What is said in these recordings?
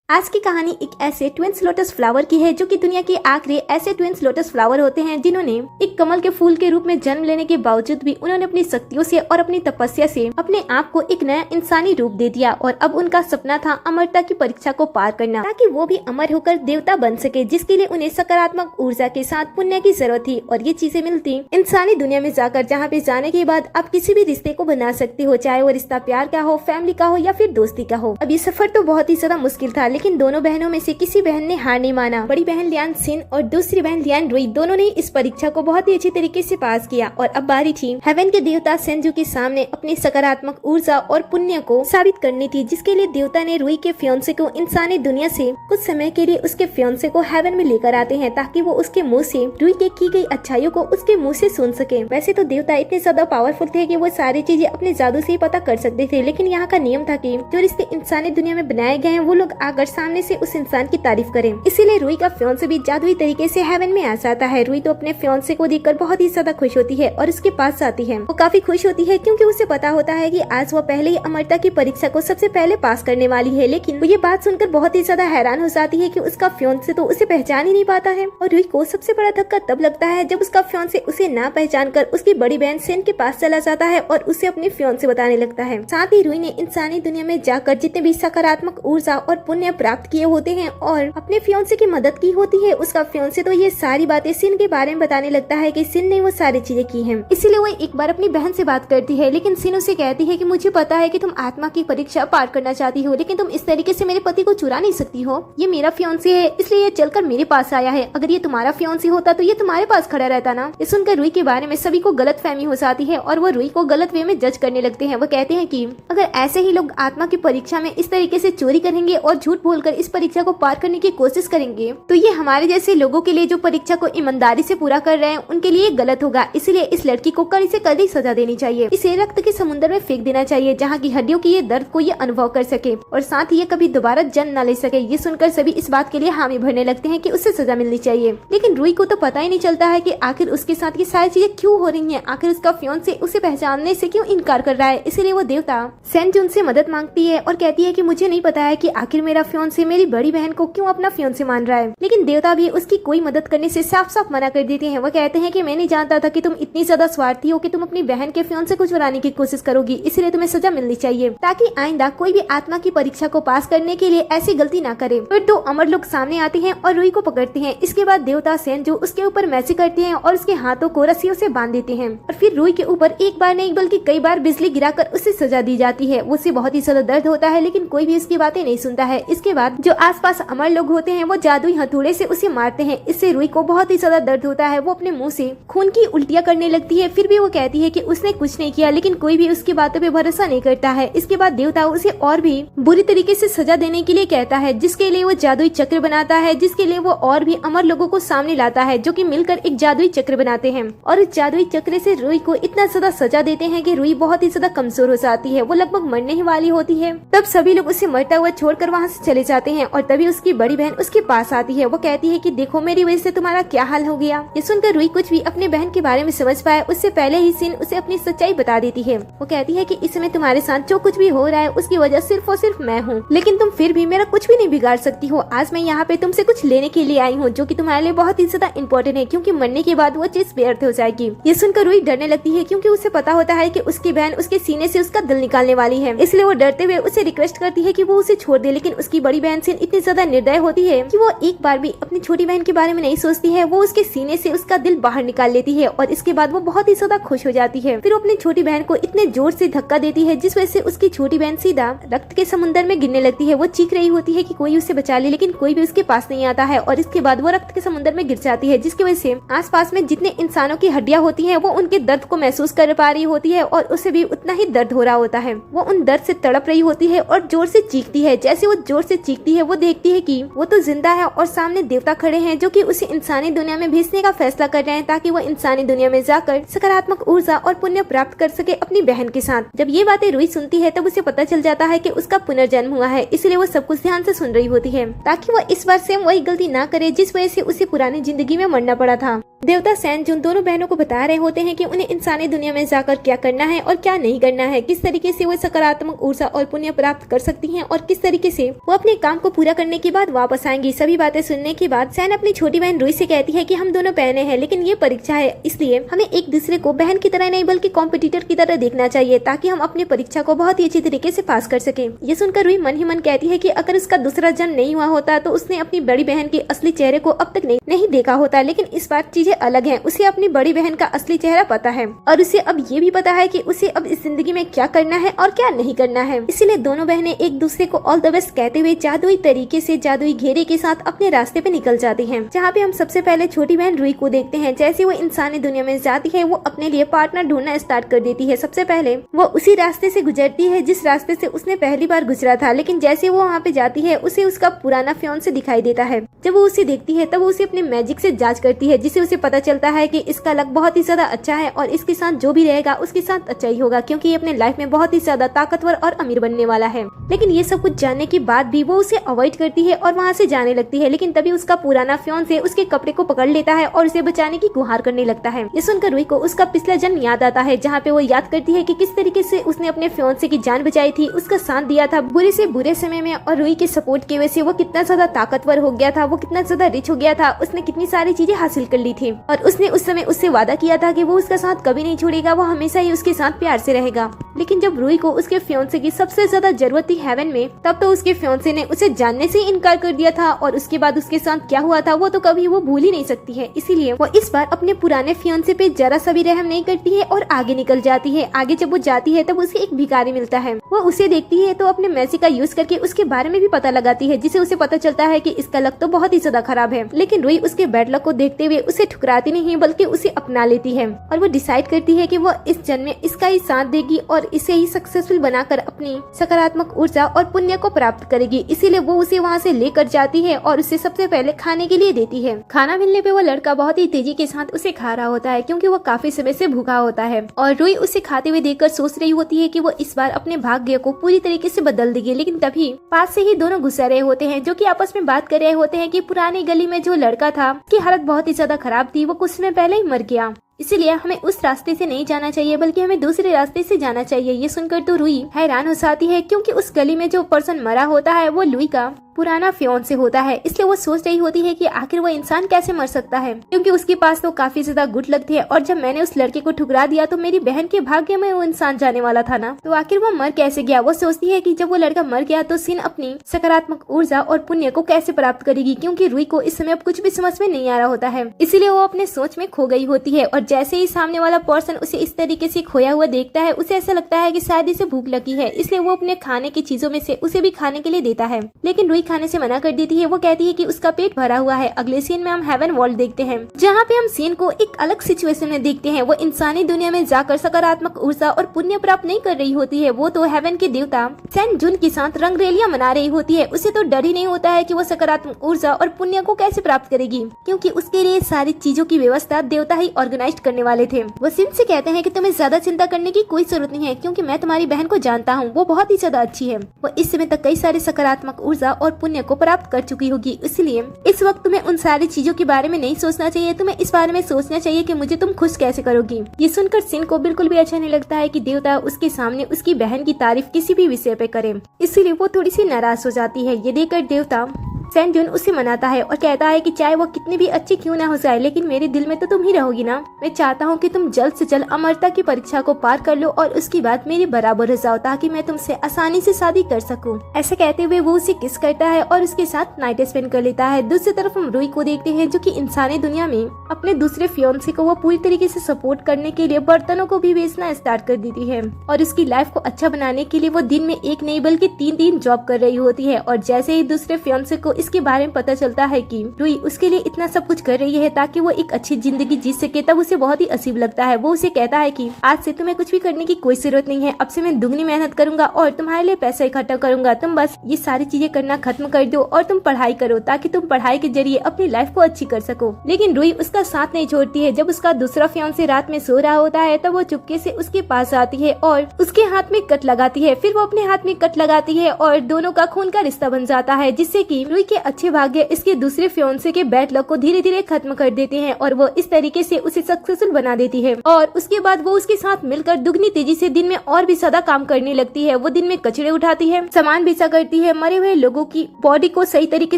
आज की कहानी एक ऐसे ट्विंस लोटस फ्लावर की है जो कि दुनिया के आखिरी ऐसे ट्विंस लोटस फ्लावर होते हैं जिन्होंने एक कमल के फूल के रूप में जन्म लेने के बावजूद भी उन्होंने अपनी शक्तियों से और अपनी तपस्या से अपने आप को एक नया इंसानी रूप दे दिया। और अब उनका सपना था अमरता की परीक्षा को पार करना, ताकि वो भी अमर होकर देवता बन सके, जिसके लिए उन्हें सकारात्मक ऊर्जा के साथ पुण्य की जरूरत थी। और ये चीजें मिलती इंसानी दुनिया में जाकर, जहाँ पे जाने के बाद आप किसी भी रिश्ते को बना सकते हो, चाहे वो रिश्ता प्यार का हो, फैमिली का हो या फिर दोस्ती का हो। अब ये सफर तो बहुत ही ज्यादा मुश्किल था, लेकिन दोनों बहनों में से किसी बहन ने हार नहीं माना। बड़ी बहन लियान सिन और दूसरी बहन लियान रुई दोनों ने इस परीक्षा को बहुत ही अच्छी तरीके से पास किया। और अब बारी थी हेवन के देवता सेंजू के सामने अपनी सकारात्मक ऊर्जा और पुण्य को साबित करनी थी, जिसके लिए देवता ने रुई के फियोंसे को इंसानी दुनिया से कुछ समय के लिए उसके फियोंसे को हेवन में लेकर आते हैं, ताकि वो उसके मुंह से रुई के की गई अच्छाइयों को उसके मुंह से सुन सके। वैसे तो देवता इतने ज्यादा पावरफुल थे कि वो सारी चीजें अपने जादू से ही पता कर सकते थे, लेकिन यहाँ का नियम था कि जो रिश्ते इंसानी दुनिया में बनाए गए हैं वो लोग आकर सामने से उस इंसान की तारीफ करें। इसीलिए रुई का फियोंसे भी जादुई तरीके से हेवन में आ जाता है। रुई तो अपने फियोंसे को देखकर बहुत ही ज्यादा खुश होती है और उसके पास आती है। वो काफी खुश होती है क्योंकि उसे पता होता है कि आज वो पहले ही अमरता की परीक्षा को सबसे पहले पास करने वाली है। लेकिन वो ये बात सुनकर बहुत ही ज्यादा हैरान हो जाती है कि उसका फियोंसे तो उसे पहचान ही नहीं पाता है। और रुई को सबसे बड़ा धक्का तब लगता है जब उसका फियोंसे उसे ना पहचान कर उसकी बड़ी बहन सेन के पास चला जाता है और उसे अपने फियोंसे बताने लगता है। साथ ही रुई ने इंसानी दुनिया में जाकर जितने भी सकारात्मक ऊर्जा और पुण्य प्राप्त किए होते हैं और अपने फियोंसे की मदद की होती है, उसका फियोंसे तो ये सारी बातें सिन के बारे में बताने लगता है कि सिन ने वो सारी चीजें की हैं। इसीलिए वो एक बार अपनी बहन से बात करती है, लेकिन सिन उसे कहती है कि मुझे पता है कि तुम आत्मा की परीक्षा पार करना चाहती हो, लेकिन तुम इस तरीके से मेरे पति को चुरा नहीं सकती हो। ये मेरा फियोंसे है, इसलिए ये चलकर मेरे पास आया है। अगर ये तुम्हारा फियोंसे होता तो ये तुम्हारे पास खड़ा रहता ना। ये सुनकर रुई के बारे में सभी को गलत फहमी हो जाती है और वो रुई को गलत वे में जज करने लगते हैं। वो कहते हैं कि अगर ऐसे ही लोग आत्मा की परीक्षा में इस तरीके से चोरी करेंगे और झूठ बोलकर इस परीक्षा को पार करने की कोशिश करेंगे तो ये हमारे जैसे लोगों के लिए जो परीक्षा को ईमानदारी से पूरा कर रहे हैं उनके लिए गलत होगा। इसलिए इस लड़की को कड़ी से कड़ी सजा देनी चाहिए। इसे रक्त के समुद्र में फेंक देना चाहिए, जहाँ की हड्डियों की ये दर्द को ये अनुभव कर सके और साथ ही ये कभी दोबारा जन्म न ले सके। ये सुनकर सभी इस बात के लिए हामी भरने लगते हैं कि उसे सजा मिलनी चाहिए। लेकिन रुई को तो पता ही नहीं चलता है कि आखिर उसके साथ ये सारी चीजें क्यों हो रही है, आखिर उसका फियोंसे उसे पहचानने से क्यों इनकार कर रहा है। इसीलिए वो देवता सेंजून से मदद मांगती है और कहती है कि मुझे नहीं पता है कि आखिर मेरा फियोंसे मेरी बड़ी बहन को क्यों अपना फियोंसे मान रहा है। लेकिन देवता भी उसकी कोई मदद करने से साफ साफ मना कर देते हैं। वो कहते हैं कि मैं नहीं जानता था कि तुम इतनी ज्यादा स्वार्थी हो कि तुम अपनी बहन के फियोंसे को चुराने की कोशिश करोगी, इसलिए तुम्हें सजा मिलनी चाहिए, ताकि आइंदा कोई भी आत्मा की परीक्षा को पास करने के लिए ऐसी गलती ना करे। फिर दो अमर लोग सामने आते हैं और रुई को पकड़ते हैं। इसके बाद देवता सेंजू उसके ऊपर मैजिक करते हैं और उसके हाथों को रस्सियों से बांध देते हैं। और फिर रुई के ऊपर एक बार नहीं बल्कि कई बार बिजली गिराकर उसे सजा दी जाती है। उसे बहुत ही ज्यादा दर्द होता है, लेकिन कोई भी उसकी बातें नहीं सुनता है। इसके बाद जो आसपास अमर लोग होते हैं वो जादुई हथौड़े से उसे मारते हैं। इससे रुई को बहुत ही ज्यादा दर्द होता है। वो अपने मुंह से खून की उल्टियां करने लगती है। फिर भी वो कहती है कि उसने कुछ नहीं किया, लेकिन कोई भी उसकी बातों पे भरोसा नहीं करता है। इसके बाद देवता उसे और भी बुरी तरीके से सजा देने के लिए कहता है, जिसके लिए वो जादुई चक्र बनाता है, जिसके लिए वो और भी अमर लोगों को सामने लाता है, जो कि मिलकर एक जादुई चक्र बनाते हैं। और इस जादुई चक्र से रुई को इतना ज्यादा सजा देते हैं कि रुई बहुत ही ज्यादा कमजोर हो जाती है। वो लगभग मरने ही वाली होती है। तब सभी लोग उसे मरता हुआ छोड़कर वहाँ से चले जाते हैं और तभी उसकी बड़ी बहन उसके पास आती है। वो कहती है कि देखो मेरी वजह से तुम्हारा क्या हाल हो गया। ये सुनकर रुई कुछ भी अपने बहन के बारे में समझ पाए उससे पहले ही सिन उसे अपनी सच्चाई बता देती है। वो कहती है कि इस समय तुम्हारे साथ जो कुछ भी हो रहा है उसकी वजह सिर्फ और सिर्फ मैं हूँ, लेकिन तुम फिर भी मेरा कुछ भी नहीं बिगाड़ सकती हो। आज मैं यहाँ पे तुमसे कुछ लेने के लिए आई हूँ, जो कि तुम्हारे लिए बहुत ही ज्यादा इम्पोर्टेंट है, क्योंकि मरने के बाद वो चीज व्यर्थ हो जाएगी। ये सुनकर रुई डरने लगती है, क्योंकि उसे पता होता है कि उसकी बहन उसके सीने से उसका दिल निकालने वाली है। इसलिए वो डरते हुए उसे रिक्वेस्ट करती है कि वो उसे छोड़ दे। लेकिन उसकी बड़ी बहन सिन इतनी ज्यादा निर्दय होती है कि वो एक बार भी अपनी छोटी बहन के बारे में नहीं सोचती है। वो उसके सीने से उसका दिल बाहर निकाल लेती है और इसके बाद वो बहुत ही ज्यादा खुश हो जाती है। फिर वो अपनी छोटी बहन को इतने जोर से धक्का देती है जिस वजह से उसकी छोटी बहन सीधा रक्त के समुद्र में गिरने लगती है। वो चीख रही होती है कि कोई उसे बचा ले, लेकिन कोई भी उसके पास नहीं आता है और इसके बाद वो रक्त के समुद्र में गिर जाती है, जिसकी वजह से आसपास में जितने इंसानों की हड्डियां होती हैं वो उनके दर्द को महसूस कर पा रही होती है और उसे भी उतना ही दर्द हो रहा होता है। वो उन दर्द से तड़प रही होती है और जोर से चीखती है। जैसे वो जोर से चीखती है वो देखती है कि वो तो जिंदा है और सामने देवता खड़े हैं, जो कि उसे इंसानी दुनिया में भेजने का फैसला कर रहे हैं, ताकि वो इंसानी दुनिया में जाकर सकारात्मक ऊर्जा और पुण्य प्राप्त कर सके अपनी बहन के साथ। जब ये बातें रुई सुनती है तब उसे पता चल जाता है कि उसका पुनर्जन्म हुआ है। इसलिए वो सब कुछ ध्यान से सुन रही होती है, ताकि वो इस बार सेम वही गलती ना करे जिस वजह से उसे पुरानी जिंदगी में मरना पड़ा था। देवता सैन जुन दोनों बहनों को बता रहे होते हैं कि उन्हें इंसानी दुनिया में जाकर क्या करना है और क्या नहीं करना है, किस तरीके से वो सकारात्मक ऊर्जा और पुण्य प्राप्त कर सकती हैं और किस तरीके से वो अपने काम को पूरा करने के बाद वापस आएंगी। सभी बातें सुनने के बाद सैन अपनी छोटी बहन रुई से कहती है कि हम दोनों बहनें हैं, लेकिन ये परीक्षा है, इसलिए हमें एक दूसरे को बहन की तरह नहीं बल्कि कॉम्पिटिटर की तरह देखना चाहिए ताकि हम अपनी परीक्षा को बहुत ही अच्छी तरीके से पास कर सके। ये सुनकर रुई मन ही मन कहती है कि अगर उसका दूसरा जन्म नहीं हुआ होता तो उसने अपनी बड़ी बहन के असली चेहरे को अब तक नहीं देखा होता, लेकिन इस बार चीजें अलग हैं। उसे अपनी बड़ी बहन का असली चेहरा पता है और उसे अब ये भी पता है कि उसे अब इस जिंदगी में क्या करना है और क्या नहीं करना है। इसीलिए दोनों बहनें एक दूसरे को ऑल द बेस्ट कहते हुए जादुई तरीके से जादुई घेरे के साथ अपने रास्ते पे निकल जाती हैं। जहाँ पे हम सबसे पहले छोटी बहन रुई को देखते हैं। जैसे वो इंसानी दुनिया में जाती है वो अपने लिए पार्टनर ढूंढना स्टार्ट कर देती है। सबसे पहले वो उसी रास्ते से गुजरती है जिस रास्ते से उसने पहली बार गुजरा था, लेकिन जैसे वो वहाँ पे जाती है उसे उसका पुराना फियांसे दिखाई देता है। जब वो उसे देखती है तब वो उसे अपने मैजिक से जांच करती है, जिससे उसे पता चलता है कि इसका लक बहुत ही ज्यादा अच्छा है और इसके साथ जो भी रहेगा उसके साथ अच्छा ही होगा, क्योंकि ये अपने लाइफ में बहुत ही ज्यादा ताकतवर और अमीर बनने वाला है। लेकिन ये सब कुछ जानने के बाद भी वो उसे अवॉइड करती है और वहाँ से जाने लगती है। लेकिन तभी उसका पुराना फियांसे उसके कपड़े को पकड़ लेता है और उसे बचाने की गुहार करने लगता है। ये सुनकर रुई को उसका पिछला जन्म याद आता है, जहाँ पे वो याद करती है कि किस तरीके से उसने अपने फियांसे की जान बचाई थी, उसका साथ दिया था बुरे से बुरे समय में, और रुई के सपोर्ट की वजह से वो कितना ज्यादा ताकतवर हो गया था, वो कितना ज्यादा रिच हो गया था, उसने कितनी सारी चीजें हासिल कर ली थी। और उसने उस समय उससे वादा किया था कि वो उसका साथ कभी नहीं छोड़ेगा, वो हमेशा ही उसके साथ प्यार से रहेगा। लेकिन जब रुई को उसके फियांसे की सबसे ज्यादा जरूरत थी हेवन में, तब तो उसके फियांसे ने उसे जानने से इनकार कर दिया था और उसके बाद उसके साथ क्या हुआ था वो तो कभी वो भूल ही नहीं सकती है। इसीलिए वो इस बार अपने पुराने फियांसे पे जरा सा भी रहम नहीं करती है और आगे निकल जाती है। आगे जब वो जाती है तब उसे एक भिखारी मिलता है। वो उसे देखती है तो अपने मैजिक का यूज करके उसके बारे में भी पता लगाती है, जिसे उसे पता चलता है कि इसका लक तो बहुत ही ज्यादा खराब है। लेकिन रुई उसके बैड लक को देखते हुए उसे ठुकराती नहीं बल्कि उसे अपना लेती है और वो डिसाइड करती है कि वो इस जन्म में इसका ही साथ देगी और इसे ही सक्सेसफुल बनाकर अपनी सकारात्मक ऊर्जा और पुण्य को प्राप्त करेगी। इसीलिए वो उसे वहाँ से लेकर जाती है और उसे सबसे पहले खाने के लिए देती है। खाना मिलने पे वो लड़का बहुत ही तेजी के साथ उसे खा रहा होता है, क्योंकि वो काफी समय से भूखा होता है। और रुई उसे खाते हुए देखकर सोच रही होती है कि वो इस बार अपने भाग्य को पूरी तरीके से बदल देगी। लेकिन तभी पास से ही दोनों गुस्सा रहे होते हैं, जो कि आपस में बात कर रहे होते हैं कि पुरानी गली में जो लड़का था उसकी हालत बहुत ही ज्यादा खराब थी, वो कुछ समय पहले ही मर गया, इसीलिए हमें उस रास्ते से नहीं जाना चाहिए बल्कि हमें दूसरे रास्ते से जाना चाहिए। ये सुनकर तो रुई हैरान हो जाती है, क्योंकि उस गली में जो पर्सन मरा होता है वो लुई का पुराना फियांसे होता है। इसलिए वो सोच रही होती है कि आखिर वो इंसान कैसे मर सकता है, क्योंकि उसके पास तो काफी ज्यादा गुड लक थी और जब मैंने उस लड़के को ठुकरा दिया तो मेरी बहन के भाग्य में वो इंसान जाने वाला था ना, तो आखिर वो मर कैसे गया। वो सोचती है कि जब वो लड़का मर गया तो सिन अपनी सकारात्मक ऊर्जा और पुण्य को कैसे प्राप्त करेगी, क्योंकि रुई को इस समय अब कुछ भी समझ में नहीं आ रहा होता है। इसीलिए वो अपने सोच में खो गई होती है और जैसे ही सामने वाला पर्सन उसे इस तरीके से खोया हुआ देखता है, उसे ऐसा लगता है कि शायद इसे भूख लगी है, इसलिए वो अपने खाने की चीजों में से उसे भी खाने के लिए देता है। लेकिन रुई खाने से मना कर देती है। वो कहती है कि उसका पेट भरा हुआ है। अगले सीन में हम हेवन वर्ल्ड देखते हैं, जहाँ पे हम सीन को एक अलग सिचुएशन में देखते हैं। वो इंसानी दुनिया में जाकर सकारात्मक ऊर्जा और पुण्य प्राप्त नहीं कर रही होती है, वो तो हेवन के देवता सैन जुन के साथ रंगरेलियां मना रही होती है। उसे तो डर ही नहीं होता है कि वो सकारात्मक ऊर्जा और पुण्य को कैसे प्राप्त करेगी, क्योंकि उसके लिए सारी चीजों की व्यवस्था देवता ही ऑर्गेनाइज करने वाले थे। वो सिन से कहते हैं कि तुम्हें ज्यादा चिंता करने की कोई जरूरत नहीं है, क्योंकि मैं तुम्हारी बहन को जानता हूँ, वो बहुत ही ज्यादा अच्छी है। वो इस समय तक कई सारे सकारात्मक ऊर्जा और पुण्य को प्राप्त कर चुकी होगी, इसलिए इस वक्त तुम्हें उन सारी चीजों के बारे में नहीं सोचना चाहिए। तुम्हें इस बारे में सोचना चाहिए कि मुझे तुम खुश कैसे करोगी। ये सुनकर सिन को बिल्कुल भी अच्छा नहीं लगता है कि देवता उसके सामने उसकी बहन की तारीफ किसी भी विषय पे करे, इसीलिए वो थोड़ी सी नाराज हो जाती है। ये देखकर देवता सैन जुन उसे मनाता है और कहता है कि चाहे वो कितनी भी अच्छी क्यों ना हो जाए, लेकिन मेरे दिल में तो तुम ही रहोगी ना। मैं चाहता हूँ कि तुम जल्द से जल्द अमरता की परीक्षा को पार कर लो और उसके बाद मेरे बराबर हो जाओ, ताकि मैं तुमसे आसानी से शादी कर सकूं। ऐसे कहते हुए वो उसे किस करता है और उसके साथ नाइट स्पेंड कर लेता है। दूसरी तरफ हम रुई को देखते हैं, जो कि इंसानी दुनिया में अपने दूसरे फियांसे को वो पूरी तरीके से सपोर्ट करने के लिए बर्तनों को भी बेचना स्टार्ट कर देती है और उसकी लाइफ को अच्छा बनाने के लिए वो दिन में एक नहीं बल्कि 3 जॉब कर रही होती है। और जैसे ही दूसरे फियांसे को इसके बारे में पता चलता है कि रुई उसके लिए इतना सब कुछ कर रही है ताकि वो एक अच्छी जिंदगी जी सके, तब उसे बहुत ही अजीब लगता है। वो उसे कहता है कि आज से तुम्हें कुछ भी करने की कोई जरूरत नहीं है, अब से मैं दुगनी मेहनत करूंगा और तुम्हारे लिए पैसा इकट्ठा करूंगा। तुम बस ये सारी चीजें करना खत्म कर दो और तुम पढ़ाई करो, ताकि तुम पढ़ाई के जरिए अपनी लाइफ को अच्छी कर सको। लेकिन रुई उसका साथ नहीं छोड़ती है। जब उसका दूसरा फियांसे रात में सो रहा होता है, तब वो चुपके से उसके पास आती है और उसके हाथ में कट लगाती है। फिर वो अपने हाथ में कट लगाती है और दोनों का खून का रिश्ता बन जाता है, जिससे कि रुई के अच्छे भाग्य इसके दूसरे फियांसे के बैड लक को धीरे धीरे खत्म कर देते हैं और वो इस तरीके से उसे सक्सेसफुल बना देती है। और उसके बाद वो उसके साथ मिलकर दुगनी तेजी से दिन में और भी ज्यादा काम करने लगती है। वो दिन में कचरे उठाती है, सामान बेचा करती है, मरे हुए लोगों की बॉडी को सही तरीके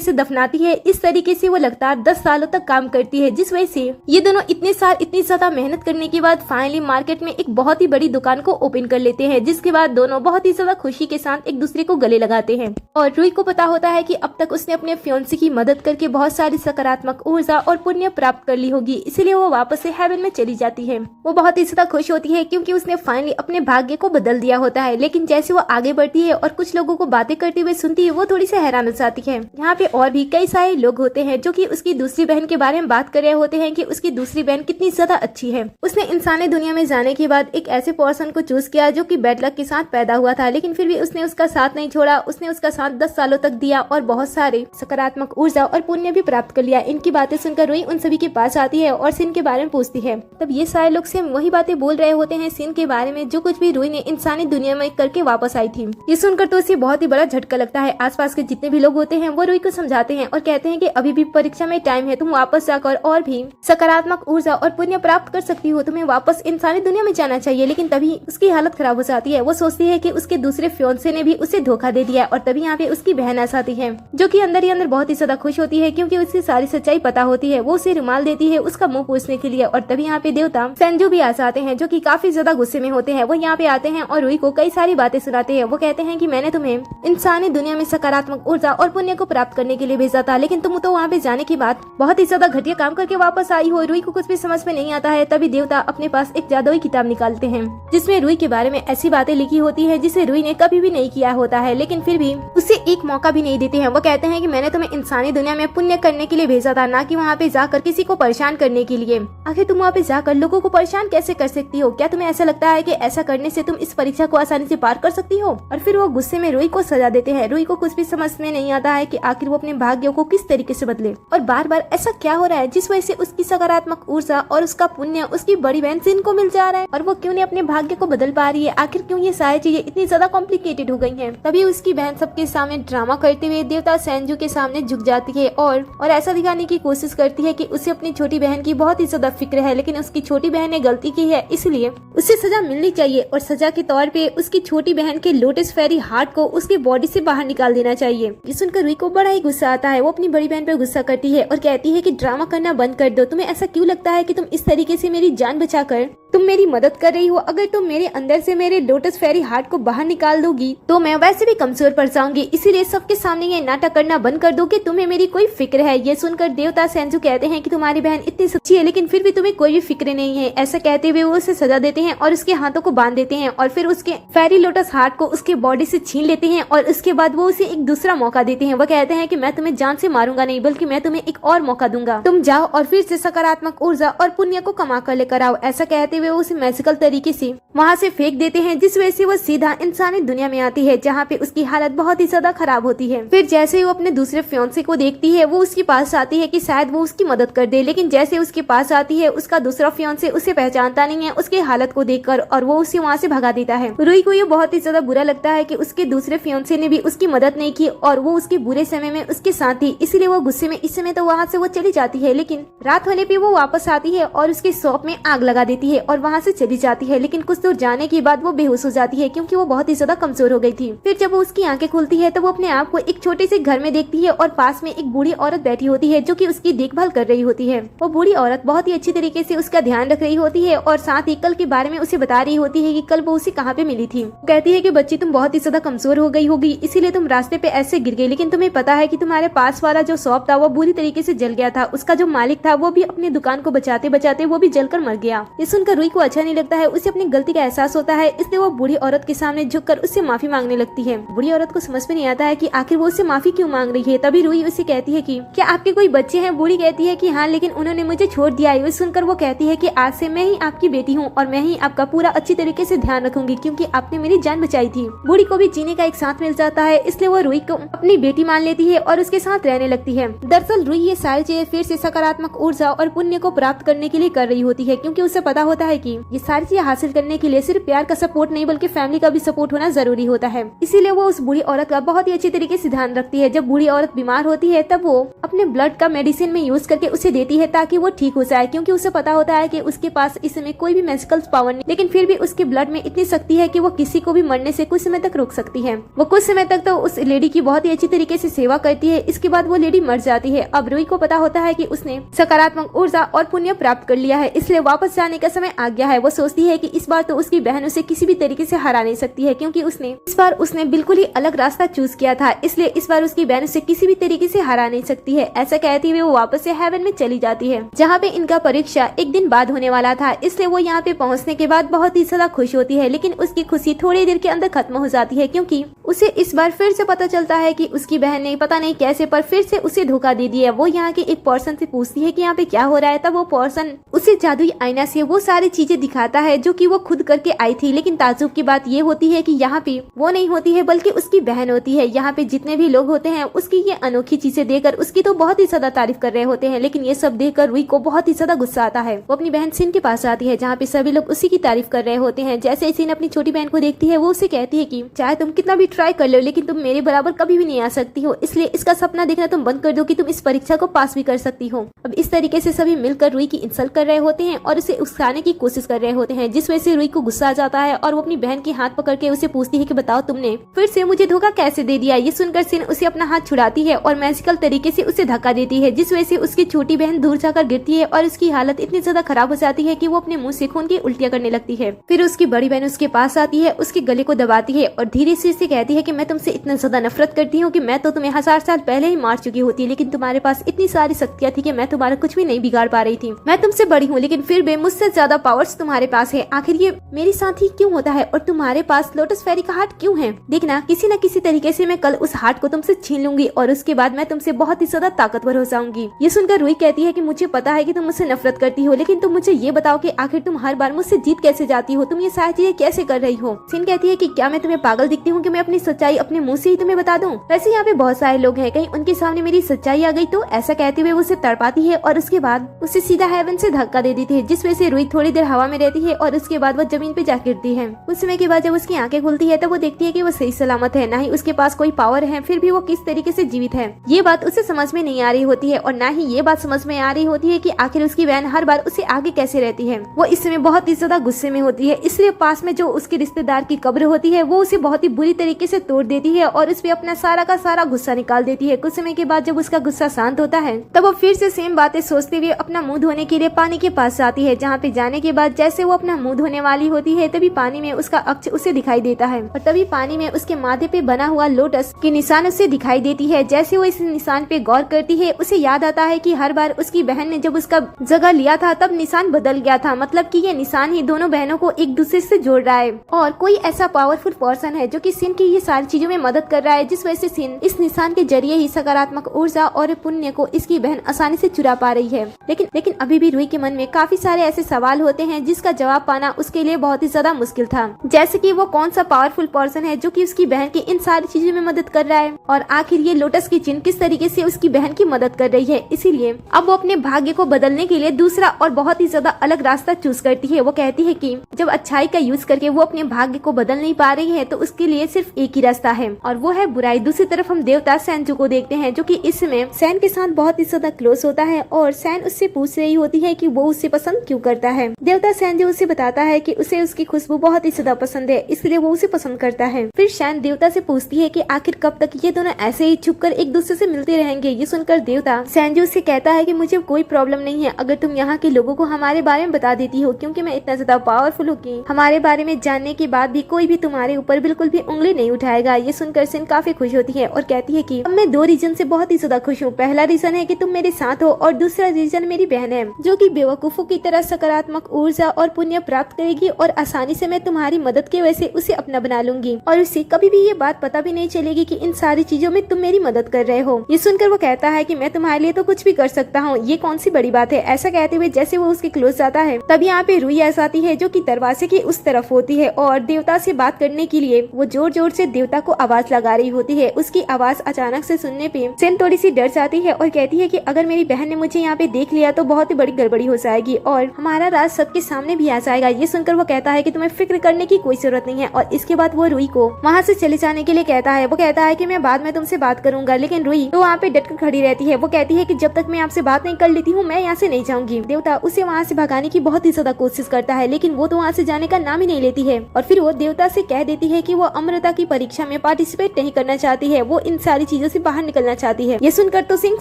से दफनाती है। इस तरीके से वो लगातार 10 सालों तक काम करती है, जिस वजह से ये दोनों इतने साल इतनी ज्यादा मेहनत करने के बाद फाइनली मार्केट में एक बहुत ही बड़ी दुकान को ओपन कर लेते हैं, जिसके बाद दोनों बहुत ही ज्यादा खुशी के साथ एक दूसरे को गले लगाते हैं। और रुई को पता होता है कि अब तक उसने अपने फियांसे की मदद करके बहुत सारी सकारात्मक ऊर्जा और पुण्य प्राप्त कर ली होगी, इसलिए वो वापस से हेवन में चली जाती है। वो बहुत ही ज्यादा खुश होती है क्योंकि उसने फाइनली अपने भाग्य को बदल दिया होता है। लेकिन जैसे वो आगे बढ़ती है और कुछ लोगों को बातें करते हुए सुनती है, वो थोड़ी सी हैरान हो जाती है। यहाँ पे और भी कई सारे लोग होते हैं जो कि उसकी दूसरी बहन के बारे में बात कर रहे होते हैं कि उसकी दूसरी बहन कितनी ज्यादा अच्छी है। उसने इंसानी दुनिया में जाने के बाद एक ऐसे पर्सन को चूज किया जो कि बैड लक के साथ पैदा हुआ था, लेकिन फिर भी उसने उसका साथ नहीं छोड़ा। उसने उसका साथ 10 सालों तक दिया और बहुत सारे सकारात्मक ऊर्जा और पुण्य भी प्राप्त कर लिया। इनकी बातें सुनकर रुई उन सभी के पास आती है और सिन के बारे में पूछती है। तब ये सारे लोग सेम वही बातें बोल रहे होते हैं सिन के बारे में, जो कुछ भी रुई ने इंसानी दुनिया में करके वापस आई थी। ये सुनकर तो उसे बहुत ही बड़ा झटका लगता है। आसपास के जितने भी लोग होते हैं वो रुई को समझाते हैं और कहते हैं कि अभी भी परीक्षा में टाइम है, तुम वापस जाकर और भी सकारात्मक ऊर्जा और पुण्य प्राप्त कर सकती हो, तुम्हें वापस इंसानी दुनिया में जाना चाहिए। लेकिन तभी उसकी हालत खराब हो जाती है। वो सोचती है कि उसके दूसरे फियांसे ने भी उसे धोखा दे दिया और तभी यहाँ पे उसकी बहन आ जाती है, जो कि अंदर ही अंदर बहुत ही ज्यादा खुश होती है क्योंकि उसकी सारी सच्चाई पता होती है। वो उसे रुमाल देती है उसका मुंह पूछने के लिए और तभी यहाँ पे देवता संजू भी आ जाते हैं, जो कि काफी ज्यादा गुस्से में होते हैं। वो यहाँ पे आते हैं और रुई को कई सारी बातें सुनाते हैं। वो कहते हैं कि मैंने तुम्हें इंसानी दुनिया में सकारात्मक ऊर्जा और पुण्य को प्राप्त करने के लिए भेजा था, लेकिन तुम तो वहाँ पे जाने के बाद बहुत ही ज्यादा घटिया काम करके वापस आई हो। रुई को कुछ भी समझ में नहीं आता है। तभी देवता अपने पास एक जादुई किताब निकालते हैं जिसमें रुई के बारे में ऐसी बातें लिखी होती है जिसे रुई ने कभी भी नहीं किया होता है, लेकिन फिर भी उसे एक मौका भी नहीं देते हैं। वो कहते हैं कि मैंने तुम्हें इंसानी दुनिया में पुण्य करने के लिए भेजा था, ना कि वहाँ पे जाकर किसी को परेशान करने के लिए। आखिर तुम वहाँ पे जाकर लोगों को परेशान कैसे कर सकती हो? क्या तुम्हें ऐसा लगता है कि ऐसा करने से तुम इस परीक्षा को आसानी से पार कर सकती हो? और फिर वो गुस्से में रुई को सजा देते हैं। रुई को कुछ भी समझ में नहीं आता है कि आखिर वो अपने भाग्यों को किस तरीके से बदले और बार बार ऐसा क्या हो रहा है जिस वजह से उसकी सकारात्मक ऊर्जा और उसका पुण्य उसकी बड़ी बहन सिन को मिल जा रहा है और वो क्यों नहीं अपने भाग्य को बदल पा रही है। आखिर क्यों ये सारी चीजें इतनी ज्यादा कॉम्प्लिकेटेड हो गई हैं। तभी उसकी बहन सबके सामने ड्रामा करते हुए देवता संजू के सामने झुक जाती है और ऐसा दिखाने की कोशिश करती है कि उसे अपनी छोटी बहन की बहुत ही ज्यादा फिक्र है, लेकिन उसकी छोटी बहन ने गलती की है, इसलिए उसे सजा मिलनी चाहिए और सजा के तौर पे उसकी छोटी बहन के लोटस फेरी हार्ट को उसकी बॉडी से बाहर निकाल देना चाहिए। ये सुनकर रुई को बड़ा ही गुस्सा आता है। वो अपनी बड़ी बहन पर गुस्सा करती है और कहती है कि ड्रामा करना बंद कर दो। तुम्हें ऐसा क्यों लगता है कि तुम इस तरीके से मेरी जान बचाकर तुम मेरी मदद कर रही हो? अगर तुम मेरे अंदर से मेरे लोटस फेरी हार्ट को बाहर निकाल दोगी तो मैं वैसे भी कमजोर पड़ जाऊंगी, इसीलिए सबके सामने ये नाटक करना बंद कर दो कि तुम्हें मेरी कोई फिक्र है। ये सुनकर देवता संजू कहते हैं कि तुम्हारी बहन इतनी सच्ची है लेकिन फिर भी तुम्हें कोई भी फिक्र नहीं है। ऐसा कहते हुए वो उसे सजा देते हैं और उसके हाथों को बांध देते हैं और फिर उसके फेरी लोटस हार्ट को उसके बॉडी से छीन लेते हैं और उसके बाद वो उसे एक दूसरा मौका देते हैं। वो कहते हैं कि मैं तुम्हें जान से मारूंगा नहीं, बल्कि मैं तुम्हें एक और मौका दूंगा, तुम जाओ और फिर से सकारात्मक ऊर्जा और पुण्य को कमा कर लेकर आओ। ऐसा कहते हुए उसे मैजिकल तरीके से वहाँ से फेंक देते हैं, जिस वजह से वो सीधा इंसानी दुनिया में आती है जहाँ पे उसकी हालत बहुत ही ज्यादा खराब होती है। फिर जैसे ही वो अपने दूसरे फियांसे को देखती है वो उसके पास आती है कि शायद वो उसकी मदद कर दे, लेकिन जैसे उसके पास आती है उसका दूसरा फियांसे उसे पहचानता नहीं है उसकी हालत को देखकर और वो उसे वहाँ से भगा देता है। रुई को ये बहुत ही ज्यादा बुरा लगता है कि उसके दूसरे फियांसे ने भी उसकी मदद नहीं की और वो उसके बुरे समय में उसके साथ थी, इसलिए वो गुस्से में इस समय तो वहाँ से वो चली जाती है। लेकिन रात होने पे वो वापस आती है और उसके शॉप में आग लगा देती है और वहाँ से चली जाती है। लेकिन कुछ दूर जाने के बाद वो बेहोश हो जाती है क्योंकि वो बहुत ही ज्यादा कमजोर हो गई थी। फिर जब वो उसकी आंखें खुलती है तो वो अपने आप को एक छोटे से घर में देखती है और पास में एक बूढ़ी औरत बैठी होती है जो कि उसकी देखभाल कर रही होती है। वो बूढ़ी औरत बहुत ही अच्छी तरीके से उसका ध्यान रख रही होती है और साथ ही कल के बारे में उसे बता रही होती है कि कल वो उसे कहाँ पे मिली थी। कहती है कि बच्ची तुम बहुत ही ज्यादा कमजोर हो गई होगी, इसीलिए तुम रास्ते पे ऐसे गिर गई, लेकिन तुम्हें पता है कि तुम्हारे पास वाला जो शॉप था वो बुरी तरीके से जल गया था। उसका जो मालिक था वो भी अपनी दुकान को बचाते बचाते वो भी जलकर मर गया। ये सुनकर रुई को अच्छा नहीं लगता है, उसे अपनी गलती का एहसास होता है, इसलिए वो बूढ़ी औरत के सामने झुककर उससे माफी मांगने लगती है। बूढ़ी औरत को समझ में नहीं आता है कि आखिर वो उससे माफी क्यों मांग रही है। तभी रुई उसे कहती है कि क्या आपके कोई बच्चे हैं? बूढ़ी कहती है कि हाँ, लेकिन उन्होंने मुझे छोड़ दिया है। सुनकर वो कहती है कि आज से मैं ही आपकी बेटी हूँ और मैं ही आपका पूरा अच्छी तरीके से ध्यान रखूंगी क्योंकि आपने मेरी जान बचाई थी। बूढ़ी को भी जीने का एक साथ मिल जाता है, इसलिए वो रुई को अपनी बेटी मान लेती है और उसके साथ रहने लगती है। दरअसल रुई ये सारी चीजें फिर से सकारात्मक ऊर्जा और पुण्य को प्राप्त करने के लिए कर रही होती है क्योंकि उसे पता होता है है कि ये सारी चीजें हासिल करने के लिए सिर्फ प्यार का सपोर्ट नहीं बल्कि फैमिली का भी सपोर्ट होना जरूरी होता है। इसीलिए वो उस बूढ़ी औरत का बहुत ही अच्छी तरीके से ध्यान रखती है। जब बूढ़ी औरत बीमार होती है तब वो अपने ब्लड का मेडिसिन में यूज करके उसे देती है ताकि वो ठीक हो जाए, क्योंकि उसे पता होता है कि उसके पास इस समय कोई भी मैजिकल पावर नहीं, लेकिन फिर भी उसके ब्लड में इतनी शक्ति है कि वो किसी को भी मरने से कुछ समय तक रोक सकती है। वो कुछ समय तक तो उस लेडी की बहुत ही अच्छी तरीके से सेवा करती है। इसके बाद वो लेडी मर जाती है। अब रूही को पता होता है कि उसने सकारात्मक ऊर्जा और पुण्य प्राप्त कर लिया है, इसलिए वापस जाने का समय आ गया है। वो सोचती है कि इस बार तो उसकी बहन उसे किसी भी तरीके से हरा नहीं सकती है, क्योंकि इस बार उसने बिल्कुल ही अलग रास्ता चूज किया था, इसलिए इस बार उसकी बहन उसे किसी भी तरीके से हरा नहीं सकती है। ऐसा कहती हुए वो वापस से हेवन में चली जाती है, जहाँ पे इनका परीक्षा एक दिन बाद होने वाला था। इसलिए वो यहाँ पे पहुँचने के बाद बहुत ही ज्यादा खुश होती है, लेकिन उसकी खुशी थोड़ी देर के अंदर खत्म हो जाती है, क्योंकि उसे इस बार फिर से पता चलता है कि उसकी बहन ने पता नहीं कैसे पर फिर से उसे धोखा दे दिया। वो यहाँ के एक पर्सन से पूछती है कि यहाँ पे क्या हो रहा है। तब वो पर्सन उसे जादुई आईना से वो सारी चीजें दिखाता है जो कि वो खुद करके आई थी, लेकिन ताज्जुब की बात ये होती है कि यहाँ पे वो नहीं होती है बल्कि उसकी बहन होती है। यहाँ पे जितने भी लोग होते हैं उसकी ये अनोखी चीजें देखकर उसकी तो बहुत ही ज्यादा तारीफ कर रहे होते हैं, लेकिन ये सब देखकर रूही को बहुत ही ज्यादा गुस्सा आता है। वो अपनी बहन सिन के पास आती है, जहाँ पे सभी लोग उसी की तारीफ कर रहे होते हैं। जैसे ही सिन अपनी छोटी बहन को देखती है वो उसे कहती है कि चाहे तुम कितना भी ट्राई कर लो लेकिन तुम मेरे बराबर कभी भी नहीं आ सकती हो, इसलिए इसका सपना देखना तुम बंद कर दो कि तुम इस परीक्षा को पास भी कर सकती हो। अब इस तरीके से सभी मिलकर रूही की इंसल्ट कर रहे होते हैं और उसे उकसाने की कोशिश कर रहे होते हैं, जिस वजह से रूही को गुस्सा आ जाता है और वो अपनी बहन के हाथ पकड़ के उसे पूछती है कि बताओ तुमने फिर से मुझे धोखा कैसे दे दिया। ये सुनकर सिन उसे अपना हाथ छुड़ाती है और मैजिकल तरीके से उसे धक्का देती है, जिस वजह से उसकी छोटी बहन दूर जाकर गिरती है और उसकी हालत इतनी ज्यादा खराब हो जाती है कि वो अपने मुंह से खून की उल्टियां करने लगती है। फिर उसकी बड़ी बहन उसके पास आती है, उसके गले को दबाती है और धीरे से उसे कहती है कि मैं तुमसे इतना ज्यादा नफरत करती हूँ कि मैं तो तुम्हें 1000 साल पहले ही मार चुकी होती, लेकिन तुम्हारे पास इतनी सारी शक्तियां थी कि मैं तुम्हारा कुछ भी नहीं बिगाड़ पा रही थी। मैं तुमसे बड़ी हूँ लेकिन फिर भी मुझसे ज्यादा पावर्स तुम्हारे पास है। आखिर ये मेरे साथ ही क्यों होता है और तुम्हारे पास लोटस फेरी का हार्ट क्यों है? देखना किसी न किसी तरीके से मैं कल उस हार्ट को तुमसे छीन लूंगी और उसके बाद मैं तुमसे बहुत ही ज्यादा ताकतवर हो जाऊंगी। ये सुनकर रूही कहती है कि मुझे पता है कि तुम मुझसे नफरत करती हो, लेकिन तुम मुझे ये बताओ कि आखिर तुम हर बार मुझसे जीत कैसे जाती हो? तुम ये सारी चीजें कैसे कर रही हो? सिन कहती है कि क्या मैं तुम्हें पागल दिखती हूँ कि मैं अपनी सच्चाई अपने मुंह से ही तुम्हें बता दूं? वैसे यहाँ पे बहुत सारे लोग हैं, कहीं उनके सामने मेरी सच्चाई आ गई तो? ऐसा कहते हुए उसे तड़पाती है और उसके बाद उसे सीधा हेवन से धक्का दे देती है, जिस वजह से रूही थोड़ी देर हवा में रहती है और उसके बाद वो जमीन पे जा गिरती है। कुछ समय के बाद जब उसकी आंखें खुलती है तब वो देखती है कि वो सही सलामत है, ना ही उसके पास कोई पावर है, फिर भी वो किस तरीके से जीवित है ये बात उसे समझ में नहीं आ रही होती है और ना ही ये बात समझ में आ रही होती है कि आखिर उसकी बहन हर बार उसे आगे कैसे रहती है। वो इस समय बहुत ही ज्यादा गुस्से में होती है, इसलिए पास में जो उसके रिश्तेदार की कब्र होती है वो उसे बहुत ही बुरी तरीके से तोड़ देती है और उस पे अपना सारा का सारा गुस्सा निकाल देती है। कुछ समय के बाद जब उसका गुस्सा शांत होता है तब वो फिर से सेम बातें सोचते हुए अपना मुंह धोने के लिए पानी के पास आती है, जहाँ पे जाने के बाद जैसे वो अपना मुंह धोने वाली होती है तभी पानी में उसका अक्ष उसे दिखाई देता है और तभी पानी में उसके माथे पे बना हुआ लोटस के निशान उसे दिखाई देती है। जैसे वो इस निशान पे गौर करती है उसे याद आता है कि हर बार उसकी बहन ने जब उसका जगह लिया था तब निशान बदल गया था, मतलब कि ये निशान ही दोनों बहनों को एक दूसरे से जोड़ रहा है और कोई ऐसा पावरफुल पर्सन है जो कि सिन की ये सारी चीजों में मदद कर रहा है, जिस वजह से सिन इस निशान के जरिए ही सकारात्मक ऊर्जा और पुण्य को इसकी बहन आसानी से चुरा पा रही है। लेकिन अभी भी रूही के मन में काफी सारे ऐसे सवाल होते हैं जिसका जवाब पाना उसके लिए बहुत ही ज्यादा मुश्किल था, जैसे कि वो कौन सा पावरफुल पर्सन है जो कि उसकी बहन की इन सारी चीजों में मदद कर रहा है और आखिर ये लोटस की चिन्ह किस तरीके से उसकी बहन की मदद कर रही है। इसीलिए अब वो अपने भाग्य को बदलने के लिए दूसरा और बहुत ही ज्यादा अलग रास्ता चूज करती है। वो कहती है कि जब अच्छाई का यूज करके वो अपने भाग्य को बदल नहीं पा रही है तो उसके लिए सिर्फ एक ही रास्ता है और वो है बुराई। दूसरी तरफ हम देवता सैनजू को देखते हैं जो कि इस समय सैन के साथ बहुत ही ज्यादा क्लोज होता है और सैन उससे पूछ रही होती है कि वो उसे पसंद क्यों करता है। देवता सैनजू उसे बताता है कि उसे उसकी खुशबू बहुत ही ज्यादा पसंद है, इसलिए वो उसे पसंद करता है। फिर सैन देवता से पूछती है कि आखिर कब तक ये दोनों ऐसे ही छुपकर एक दूसरे से मिलते रहेंगे। ये सुनकर देवता सैनजू से कहता है कि मुझे कोई प्रॉब्लम नहीं है अगर तुम यहाँ के लोगों को हमारे बारे में बता देती हो, क्योंकि मैं इतना ज्यादा पावरफुल हूँ कि हमारे बारे में जानने के बाद भी कोई भी तुम्हारे ऊपर बिल्कुल भी उंगली नहीं उठाएगा। ये सुनकर सैन काफी खुश होती है और कहती है कि अब मैं 2 रीजन से बहुत ही ज्यादा खुश हूँ। पहला रीजन है कि तुम मेरे साथ हो और दूसरा रीजन मेरी बहन है जो कि बेवकूफों की तरह सकारात्मक ऊर्जा और पुण्य प्राप्त करेगी और आसानी से मैं तुम्हारी मदद की वजह से उसे अपना बना लूंगी और उसे कभी भी ये बात पता भी नहीं चलेगी कि इन सारी चीजों में तुम मेरी मदद कर रहे हो। ये सुनकर वो कहता है कि मैं तुम्हारे लिए तो कुछ भी कर सकता हूँ, ये कौन सी बड़ी बात है। ऐसा कहते हुए जैसे वो उसके क्लोज जाता है तब यहाँ पे रूही ऐसा आती है जो कि दरवाजे की उस तरफ होती है और देवता से बात करने के लिए वो जोर जोर से देवता को आवाज लगा रही होती है। उसकी आवाज अचानक से सुनने पे सैन थोड़ी सी डर जाती है और कहती है कि अगर मेरी बहन ने मुझे यहाँ पे देख लिया तो बहुत ही बड़ी गड़बड़ी हो जाएगी और हमारा राज सबके सामने भी आ जाएगा। ये सुनकर वो कहता है कि तुम्हें फिक्र करने की कोई जरूरत नहीं है और इसके बाद वो रुई को वहाँ से चले जाने के लिए कहता है। वो कहता है कि मैं बाद में तुमसे बात करूंगा, लेकिन रुई तो वहाँ पे डटकर खड़ी रहती है। वो कहती है कि जब तक मैं आपसे बात नहीं कर लेती हूँ मैं यहाँ से नहीं जाऊंगी। देवता उसे वहाँ से भगाने की बहुत ही ज्यादा कोशिश करता है, लेकिन वो तो वहाँ से जाने का नाम ही नहीं लेती है और फिर वो देवता से कह देती है कि वो अमृता की परीक्षा में पार्टिसिपेट नहीं करना चाहती है, वो इन सारी चीजों से बाहर निकलना चाहती है। ये सुनकर तो सिंह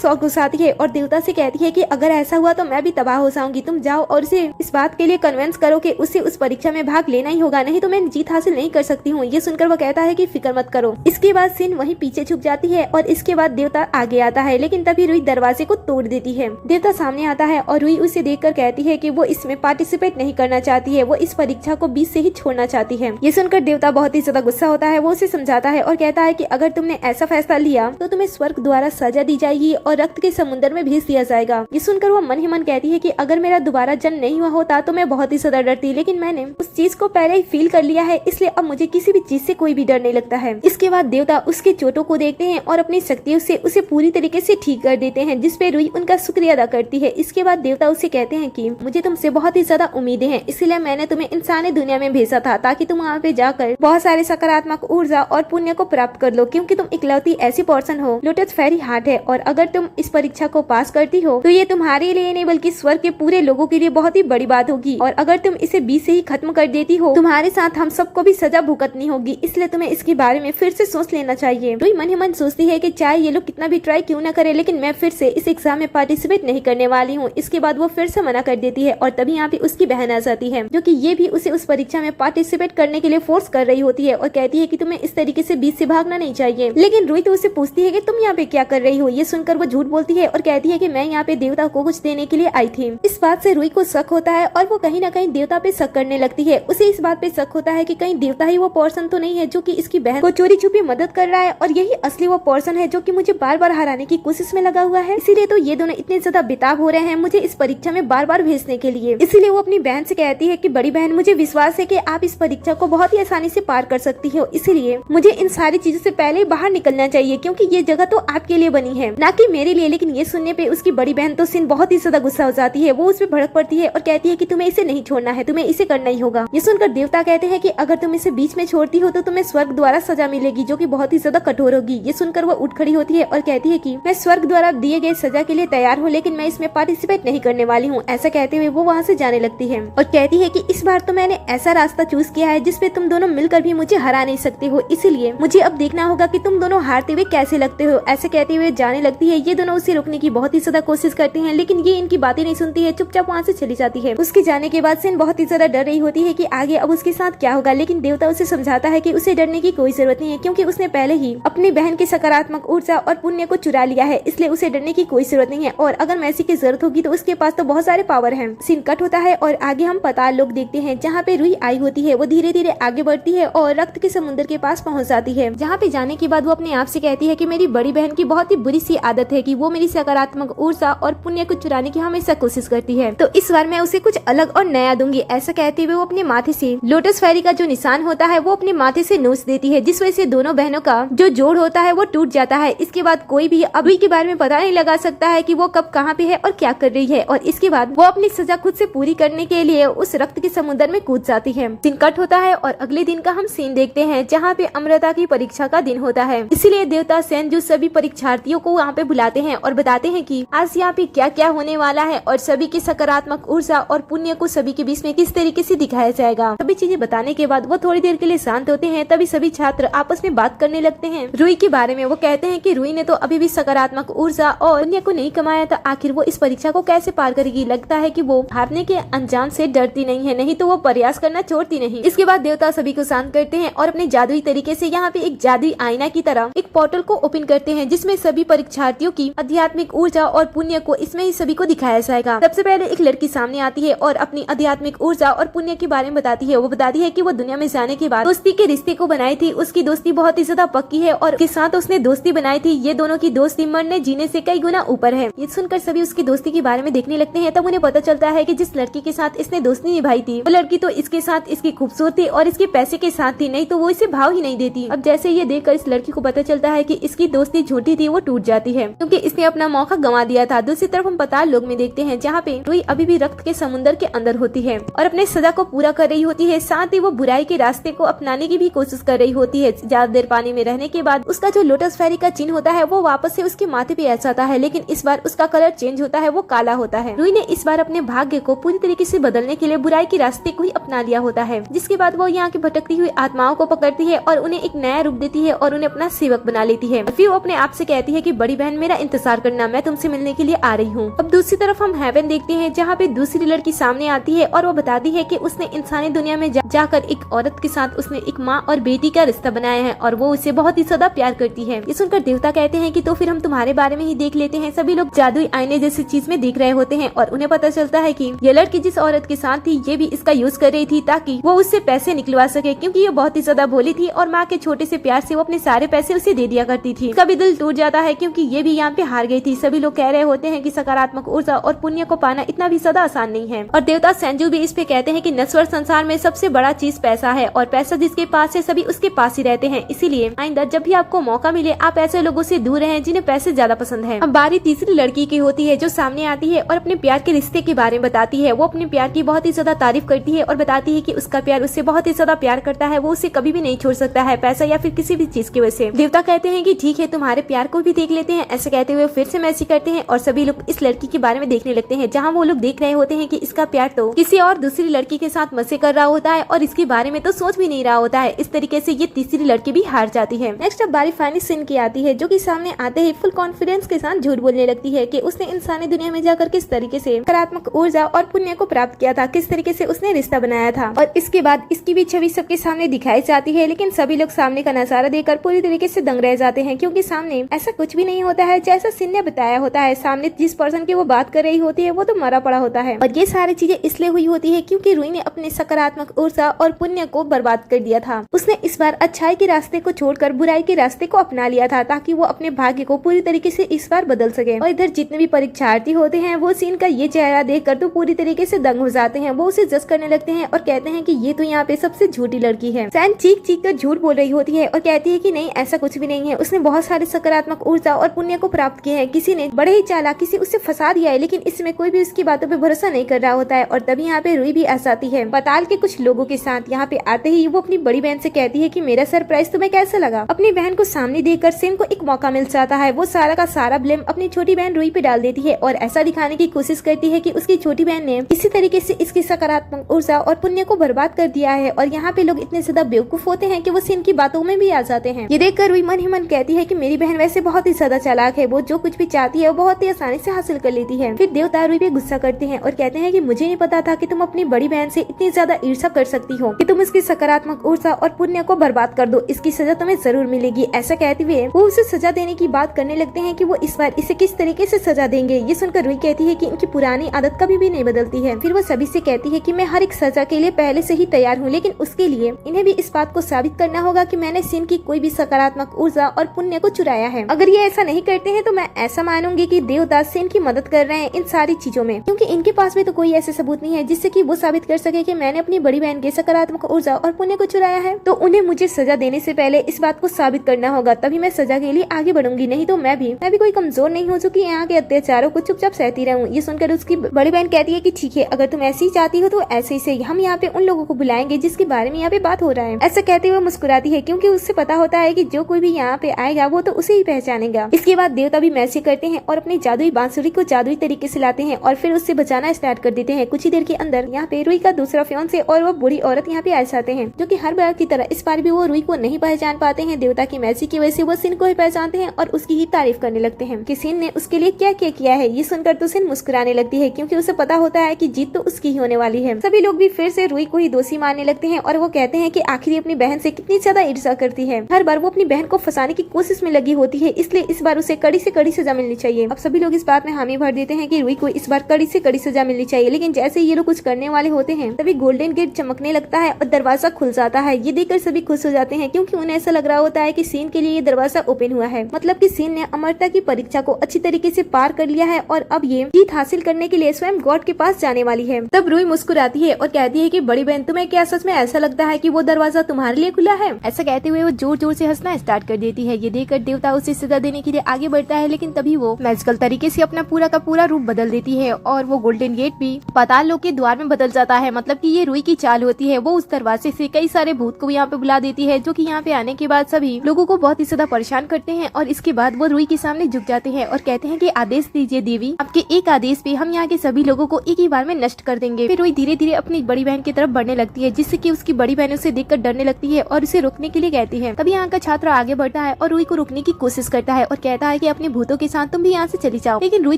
शौक घुसाती है और देवता से कहती है कि अगर ऐसा हुआ तो मैं भी तबाह हो जाऊंगी, तुम जाओ और उसे इस बात के लिए कन्विंस करो कि उसे उस परीक्षा में भाग लेना ही होगा, नहीं तो मैं जीत हासिल नहीं कर सकती हूँ। ये सुनकर वो कहता है कि फिक्र मत करो। इसके बाद सिन वहीं पीछे छुप जाती है और इसके बाद देवता आगे आता है, लेकिन तभी रुई दरवाजे को तोड़ देती है। देवता सामने आता है और रुई उसे देखकर कहती है कि वो इसमें पार्टिसिपेट नहीं करना चाहती है, वो इस परीक्षा को बीच से ही छोड़ना चाहती है। ये सुनकर देवता बहुत ही ज्यादा गुस्सा होता है। वो उसे समझाता है और कहता है कि अगर तुमने ऐसा फैसला लिया तो तुम्हें स्वर्ग द्वारा सजा दी जाएगी और रक्त के समुद्र में भेज दिया जाएगा। ये सुनकर वो मन ही मन कहती है कि अगर मेरा दोबारा जन्म नहीं हुआ होता तो मैं बहुत ही ज्यादा डरती, लेकिन मैंने उस चीज को पहले ही फील कर लिया है, इसलिए अब मुझे किसी भी चीज से कोई भी डर नहीं लगता है। इसके बाद देवता उसके चोटों को देखते हैं और अपनी शक्तियों से उसे पूरी तरीके से ठीक कर देते हैं, जिसपे रुई उनका शुक्रिया अदा करती है। इसके बाद देवता उसे कहते हैं कि मुझे तुमसे बहुत ही ज्यादा उम्मीदें हैं, इसलिए मैंने तुम्हें इंसानी दुनिया में भेजा था ताकि तुम वहाँ पे जाकर बहुत सारे सकारात्मक ऊर्जा और पुण्य को प्राप्त कर लो, क्योंकि तुम इकलौती ऐसी पर्सन हो लोटस फेरी हार्ट है और अगर तुम इस परीक्षा को पास करती हो तो ये तुम्हारे लिए नहीं बल्कि स्वर्ग के पूरे लोगों के लिए बहुत ही बड़ी बात होगी, और अगर तुम इसे बीच से ही खत्म कर देती हो तुम्हारे साथ हम सबको भी सजा भुगतनी होगी, इसलिए तुम्हें इसके बारे में फिर से सोच लेना चाहिए। रुई मन ही मन सोचती है कि चाहे ये लोग कितना भी ट्राई क्यों न करे, लेकिन मैं फिर से इस एग्जाम में पार्टिसिपेट नहीं करने वाली हूँ। इसके बाद वो फिर से मना कर देती है और तभी यहाँ पे उसकी बहन आ जाती है, जो कि ये भी उसे उस परीक्षा में पार्टिसिपेट करने के लिए फोर्स कर रही होती है और कहती है कि तुम्हें इस तरीके से बीच से भागना नहीं चाहिए। लेकिन रुई तो उसे पूछती है कि तुम यहाँ पे क्या कर रही हो। ये सुनकर वो झूठ बोलती है और कहती है कि मैं यहाँ पे देवता को कुछ देने के लिए आई थी। इस बात से रुई को शक होता है और वो कहीं ना कहीं देवता पे शक करने लगती है। उसे इस बात पे शक होता है कि कहीं देवता ही वो पर्सन तो नहीं है जो कि इसकी बहन को चोरी छुपी मदद कर रहा है और यही असली वो पर्सन है जो कि मुझे बार बार हराने की कोशिश में लगा हुआ है। इसीलिए तो ये दोनों इतने ज्यादा बेताब हो रहे हैं मुझे इस परीक्षा में बार बार भेजने के लिए। इसीलिए वो अपनी बहन से कहती है कि बड़ी बहन मुझे विश्वास है कि आप इस परीक्षा को बहुत ही आसानी से पार कर सकती हो, इसलिए मुझे इन सारी चीजों से पहले बाहर निकलना चाहिए क्योंकि ये जगह तो आपके लिए बनी है ना कि मेरे लिए। लेकिन ये सुनने पे उसकी बड़ी बहन तो सिन बहुत ही ज्यादा गुस्सा हो जाती है। वो उस पर भड़क पड़ती है और कहती है कि तुम्हें इसे नहीं छोड़ना है, तुम्हें इसे करना ही होगा। ये सुनकर देवता कहते हैं कि अगर तुम इसे बीच में छोड़ती हो तो तुम्हें स्वर्ग द्वारा सजा मिलेगी जो कि बहुत ही ज्यादा कठोर होगी। ये सुनकर वो उठ खड़ी होती है और कहती है कि मैं स्वर्ग द्वारा दिए गए सजा के लिए तैयार हूँ, लेकिन मैं इसमें पार्टिसिपेट नहीं करने वाली हूँ। ऐसा कहते हुए वो वहाँ से जाने लगती है और कहती है कि इस बार तो मैंने ऐसा रास्ता चूज किया है जिसपे तुम दोनों मिलकर भी मुझे हरा नहीं सकते हो, इसलिए मुझे अब देखना होगा कि तुम दोनों हारते हुए कैसे लगते हो। ऐसे कहते हुए जाने लगती है। ये दोनों उसे रोकने की बहुत ही ज्यादा कोशिश करते हैं, लेकिन ये इनकी बातें नहीं सुनती है, चुपचाप वहाँ से चली जाती है। उसके जाने के बाद सिन बहुत ही ज्यादा डर रही होती है कि आगे अब उसके साथ क्या होगा, लेकिन देवता उसे समझाता है कि उसे डरने की कोई जरूरत नहीं है क्योंकि उसने पहले ही अपनी बहन की सकारात्मक ऊर्जा और पुण्य को चुरा लिया है, इसलिए उसे डरने की कोई जरूरत नहीं है और अगर मैसी की जरूरत होगी तो उसके पास तो बहुत सारे पावर हैं। सीन कट होता है और आगे हम पाताल लोक देखते हैं जहाँ पे रुई आई होती है। वो धीरे धीरे आगे बढ़ती है और रक्त के समुद्र के पास पहुँच जाती है, जहाँ पे जाने के बाद वो अपने आप से कहती है कि मेरी बड़ी बहन की बहुत ही बुरी सी आदत है कि वो मेरी सकारात्मक ऊर्जा और पुण्य को चुराने की हमेशा कोशिश करती है, तो इस बार मैं उसे कुछ अलग और नया दूंगी। ऐसा कहते हुए वो अपने माथे से लोटस फेरी का जो निशान होता है वो अपने माथे से नोच देती है, जिस वजह से दोनों बहनों का जो जोड़ होता है वो टूट जाता है। इसके बाद कोई भी अभी के बारे में पता नहीं लगा सकता है कि वो कब कहाँ पे है और क्या कर रही है, और इसके बाद वो अपनी सजा खुद से पूरी करने के लिए उस रक्त के समुद्र में कूद जाती है। दिन कट होता है और अगले दिन का हम सीन देखते हैं जहाँ पे अमृता की परीक्षा का दिन होता है। इसीलिए देवता सेन जो सभी परीक्षार्थियों को वहाँ पे बुलाते हैं और बताते हैं कि आज यहाँ पे क्या क्या होने वाला है और सभी की सकारात्मक ऊर्जा और पुण्य को सभी के बीच में किस तरीके से दिखाया जाएगा। सभी चीजें बताने के बाद वो थोड़ी देर के लिए शांत होते हैं। तभी सभी छात्र आपस में बात करने लगते हैं रुई के बारे में। वो कहते हैं कि रुई ने तो अभी भी सकारात्मक ऊर्जा और पुण्य को नहीं कमाया था, आखिर वो इस परीक्षा को कैसे पार करेगी। लगता है कि वो हारने के अंजाम से डरती नहीं है, नहीं तो वो प्रयास करना छोड़ती नहीं। इसके बाद देवता सभी को शांत करते हैं और अपने जादुई तरीके से यहाँ पे एक जादुई आईना की तरह एक पोर्टल को ओपन करते हैं, जिसमें सभी परीक्षार्थियों की आध्यात्मिक ऊर्जा और पुण्य को इसमें ही सभी को दिखाया जाएगा। सबसे पहले एक लड़की सामने आती है और अपनी आध्यात्मिक ऊर्जा और पुण्य के बारे में बताती है। वो बताती है कि वो दुनिया में जाने के बाद दोस्ती के रिश्ते को बनाई थी, उसकी दोस्ती बहुत ही ज्यादा पक्की है और उसके साथ उसने दोस्ती बनाई थी। ये दोनों की दोस्ती मरने जीने से कई गुना ऊपर है। ये सुनकर सभी उसकी दोस्ती के बारे में देखने लगते हैं। तब उन्हें पता चलता है कि जिस लड़की के साथ इसने दोस्ती निभाई थी वो लड़की तो इसके साथ इसकी खूबसूरती और इसके पैसे के साथ थी, नहीं तो वो इसे भाव ही नहीं देती। अब जैसे ये देखकर इस लड़की को पता चलता है कि इसकी दोस्ती झूठी थी, वो टूट जाती है क्योंकि इसने अपना मौका गंवा दिया था। दूसरी तरफ हम पाताल लोक में देखते हैं जहाँ पे रुई अभी भी रक्त के समुद्र समुद्र के अंदर होती है और अपने सजा को पूरा कर रही होती है। साथ ही वो बुराई के रास्ते को अपनाने की भी कोशिश कर रही होती है। ज्यादा देर पानी में रहने के बाद उसका जो लोटस फेरी का चिन्ह होता है वो वापस से उसके माथे पे आ जाता है, लेकिन इस बार उसका कलर चेंज होता है, वो काला होता है। रुई ने इस बार अपने भाग्य को पूरी तरीके से बदलने के लिए बुराई के रास्ते को ही अपना लिया होता है, जिसके बाद वो यहाँ की भटकती हुई आत्माओं को पकड़ती है और उन्हें एक नया रूप देती है और उन्हें अपना सेवक बना लेती है। फिर वो अपने आप से कहती है कि बड़ी बहन मेरा इंतजार करना, मैं तुमसे मिलने के लिए आ रही हूँ। अब दूसरी तरफ हम हेवन देखते हैं, जहाँ पे दूसरी लड़की सामने आती है और वो बताती है कि उसने इंसानी दुनिया में जाकर एक औरत के साथ उसने एक माँ और बेटी का रिश्ता बनाया है और वो उसे बहुत ही ज्यादा प्यार करती है। ये सुनकर देवता कहते हैं कि तो फिर हम तुम्हारे बारे में ही देख लेते हैं। सभी लोग जादुई आईने जैसी चीज में देख रहे होते हैं और उन्हें पता चलता है कि ये लड़की जिस औरत के साथ थी ये भी इसका यूज कर रही थी ताकि वो उससे पैसे निकलवा सके, क्योंकि ये बहुत ही ज्यादा भोली थी और माँ के छोटे से प्यार से वो अपने सारे पैसे उसे दे दिया करती थी। इसका भी दिल टूट जाता है क्योंकि ये भी यहाँ पे हार गई थी। सभी लोग कह रहे होते हैं कि सकारात्मक ऊर्जा और पुण्य को पाना इतना भी ज्यादा आसान नहीं है और देवता सेंजू भी इस पे कहते हैं कि नश्वर संसार में सबसे बड़ा चीज पैसा है और पैसा जिसके पास है सभी उसके पास ही रहते हैं। इसीलिए आइंदा जब भी आपको मौका मिले आप ऐसे लोगों से दूर रहें जिन्हें पैसे ज्यादा पसंद है। अब बारी तीसरी लड़की की होती है जो सामने आती है और अपने प्यार के रिश्ते के बारे में बताती है। वो अपने प्यार की बहुत ही ज्यादा तारीफ करती है और बताती है कि उसका प्यार उससे बहुत ही ज्यादा प्यार करता है, वो उसे कभी भी नहीं छोड़ सकता है, पैसा या फिर किसी भी चीज की वजह से। देवता कहते हैं कि ठीक है तुम्हारे प्यार को भी देख लेते हैं। ऐसे कहते हुए फिर से मैसी करते हैं और सभी लोग इस लड़की के बारे में देखने लगते हैं, जहाँ वो लोग देख रहे होते हैं कि इसका प्यार तो किसी और दूसरी लड़की के साथ मजे कर रहा होता है और इसके बारे में तो सोच भी नहीं रहा होता है। इस तरीके से ये तीसरी लड़की भी हार जाती है। नेक्स्ट अब बारी फाइनल सीन की आती है, जो कि सामने आते ही फुल कॉन्फिडेंस के साथ झूठ बोलने लगती है कि उसने इंसानी दुनिया में जाकर किस तरीके से सकारात्मक ऊर्जा और पुण्य को प्राप्त किया था, किस तरीके से उसने रिश्ता बनाया था और इसके बाद इसकी भी छवि सबके सामने दिखाई जाती है। लेकिन सभी लोग सामने का नजारा देखकर पूरी तरीके से दंग रह जाते हैं, क्योंकि सामने ऐसा कुछ भी नहीं होता है जैसा सीन ने बताया होता है। सामने जिस पर्सन की वो बात कर रही होती है वो तो मरा पड़ा होता है और ये सारी चीजें इसलिए हुई होती है क्योंकि रुई ने अपने सकारात्मक ऊर्जा और पुण्य को बर्बाद कर दिया था। उसने इस बार अच्छाई के रास्ते को छोड़कर बुराई के रास्ते को अपना लिया था ताकि वो अपने भाग्य को पूरी तरीके से इस बार बदल सके। और इधर जितने भी परीक्षार्थी होते हैं वो सीन का ये चेहरा देखकर तो पूरी तरीके से दंग हो जाते हैं। वो उसे जज करने लगते हैं और कहते हैं कि ये तो यहाँ पे सबसे झूठी लड़की है। सैन चीख चीख कर झूठ बोल रही होती है और कहती है कि नहीं ऐसा कुछ भी नहीं है, उसने बहुत सारे सकारात्मक ऊर्जा और पुण्य को प्राप्त किए हैं। किसी ने बड़े ही चालाकी से उसे फंसा दिया है, लेकिन इसमें कोई भी उसकी बातों पे भरोसा नहीं कर रहा होता है। और तभी यहाँ पे रुई भी आ जाती है पताल के कुछ लोगों के साथ। यहाँ पे आते ही वो अपनी बड़ी बहन से कहती है कि मेरा सरप्राइज तुम्हें कैसा लगा। अपनी बहन को सामने देखकर सेन को एक मौका मिल जाता है। वो सारा का सारा ब्लेम अपनी छोटी बहन रुई पे डाल देती है और ऐसा दिखाने की कोशिश करती है कि उसकी छोटी बहन ने किसी तरीके से इसकी सकारात्मक ऊर्जा और पुण्य को बर्बाद कर दिया है। और यहाँ पे लोग इतने ज्यादा बेवकूफ होते हैं कि वो सेन की बातों में भी आ जाते हैं। ये देखकर रुई मन ही मन कहती है कि मेरी बहन वैसे बहुत ही ज्यादा चालाक है, वो जो कुछ भी चाहती है वो बहुत ही आसानी से हासिल कर लेती है। फिर देवता रुई पे गुस्सा करते हैं और कहते हैं कि मुझे नहीं पता था कि तुम अपनी बड़ी बहन से इतनी ज्यादा ईर्ष्या कर सकती हो कि तुम इसकी सकारात्मक ऊर्जा और पुण्य को बर्बाद कर दो। इसकी सजा तुम्हें जरूर मिलेगी। ऐसा कहते हुए वो उसे सजा देने की बात करने लगते हैं कि वो इस बार इसे किस तरीके से सजा देंगे। ये सुनकर रुई कहती है कि इनकी पुरानी आदत कभी भी नहीं बदलती है। फिर वो सभी से कहती है कि मैं हर एक सजा के लिए पहले से ही तैयार हूँ, लेकिन उसके लिए इन्हें भी इस बात को साबित करना होगा कि मैंने सीन की कोई भी सकारात्मक ऊर्जा और पुण्य को चुराया है। अगर ये ऐसा नहीं करते हैं तो मैं ऐसा मानूंगी कि देवदास सीन की मदद कर रहे हैं इन सारी चीजों में, क्योंकि इनके पास भी तो कोई ऐसे सबूत नहीं है जिससे कि वो साबित कर सके कि मैंने अपनी बड़ी बहन के सकारात्मक ऊर्जा और पुण्य को चुराया है। तो उन्हें मुझे सजा देने से पहले इस बात को साबित करना होगा, तभी मैं सजा के लिए आगे बढ़ूंगी। नहीं तो मैं भी कोई कमजोर नहीं हो जो कि यहाँ के अत्याचारों को चुपचाप सहती रहूं। ये सुनकर उसकी बड़ी बहन कहती है कि ठीक है, अगर तुम ऐसे ही चाहती हो तो ऐसे ही सही, हम यहाँ पे उन लोगों को बुलाएंगे जिसके बारे में यहाँ पे बात हो रहा है। ऐसा कहते हुए मुस्कुराती है क्योंकि उससे पता होता है कि जो कोई भी यहाँ पे आएगा वो तो उसे ही पहचानेगा। इसके बाद देवता भी मैसेज करते हैं और अपनी जादुई बांसुरी को जादुई तरीके से लाते हैं और फिर उससे बचाना स्टार्ट कर देते हैं। कुछ ही देर के अंदर यहाँ पे रुई का दूसरा फियांसे और वो बूढ़ी औरत यहाँ पे आ जाते हैं, जो कि हर बार की तरह इस बार भी वो रुई को नहीं पहचान पाते हैं। देवता की मैसेज की वजह से वो सिन को ही पहचानते हैं और उसकी ही तारीफ करने लगते हैं कि सिन ने उसके लिए क्या क्या किया है। ये सुनकर तो सिन मुस्कुराने लगती है क्योंकि उसे पता होता है कि जीत तो उसकी ही होने वाली है। सभी लोग भी फिर से रुई को ही दोषी मानने लगते हैं और वो कहते हैं कि आखिर अपनी बहन से कितनी ज्यादा ईर्ष्या करती है। हर बार वो अपनी बहन को फंसाने की कोशिश में लगी होती है, इसलिए इस बार उसे कड़ी से कड़ी सजा मिलनी चाहिए। अब सभी लोग इस बात में हामी भर देते हैं कि रुई को इस बार कड़ी से कड़ी सजा मिलनी चाहिए। लेकिन जैसे ये लोग कुछ करने वाले होते हैं तभी गोल्डन गेट चमकने लगता है और दरवाजा खुल जाता है। ये देखकर सभी खुश हो जाते हैं क्योंकि उन्हें ऐसा लग रहा होता है कि सीन के लिए ये दरवाजा ओपन हुआ है, मतलब कि सीन ने अमरता की परीक्षा को अच्छी तरीके से पार कर लिया है और अब ये जीत हासिल करने के लिए स्वयं गॉड के पास जाने वाली है। तब रुई मुस्कुराती है और कहती है कि बड़ी बहन तुम्हें क्या सच में ऐसा लगता है कि वो दरवाजा तुम्हारे लिए खुला है? ऐसा कहते हुए वो जोर जोर से हंसना स्टार्ट कर देती है। ये देखकर देवता उसे सजा देने के लिए आगे बढ़ता है, लेकिन तभी वो मैजिकल तरीके से अपना पूरा का पूरा रूप बदल देती है और वो गोल्डन गेट भी भी पाताल लोक के द्वार में बदल जाता है। मतलब कि ये रुई की चाल होती है। वो उस दरवाजे से कई सारे भूत को यहाँ पे बुला देती है, जो कि यहाँ पे आने के बाद सभी लोगों को बहुत ही ज्यादा परेशान करते हैं। और इसके बाद वो रुई के सामने झुक जाते हैं और कहते हैं कि आदेश दीजिए देवी, आपके एक आदेश पे हम यहाँ के सभी लोगों को एक ही बार में नष्ट कर देंगे। फिर रुई धीरे धीरे अपनी बड़ी बहन की तरफ बढ़ने लगती है, जिससे कि उसकी बड़ी बहन उसे देखकर डरने लगती है और उसे रोकने के लिए कहती है। तभी यहाँ का छात्र आगे बढ़ता है और रुई को रोकने की कोशिश करता है और कहता है कि अपने भूतों के साथ तुम भी यहाँ से चली जाओ। लेकिन रुई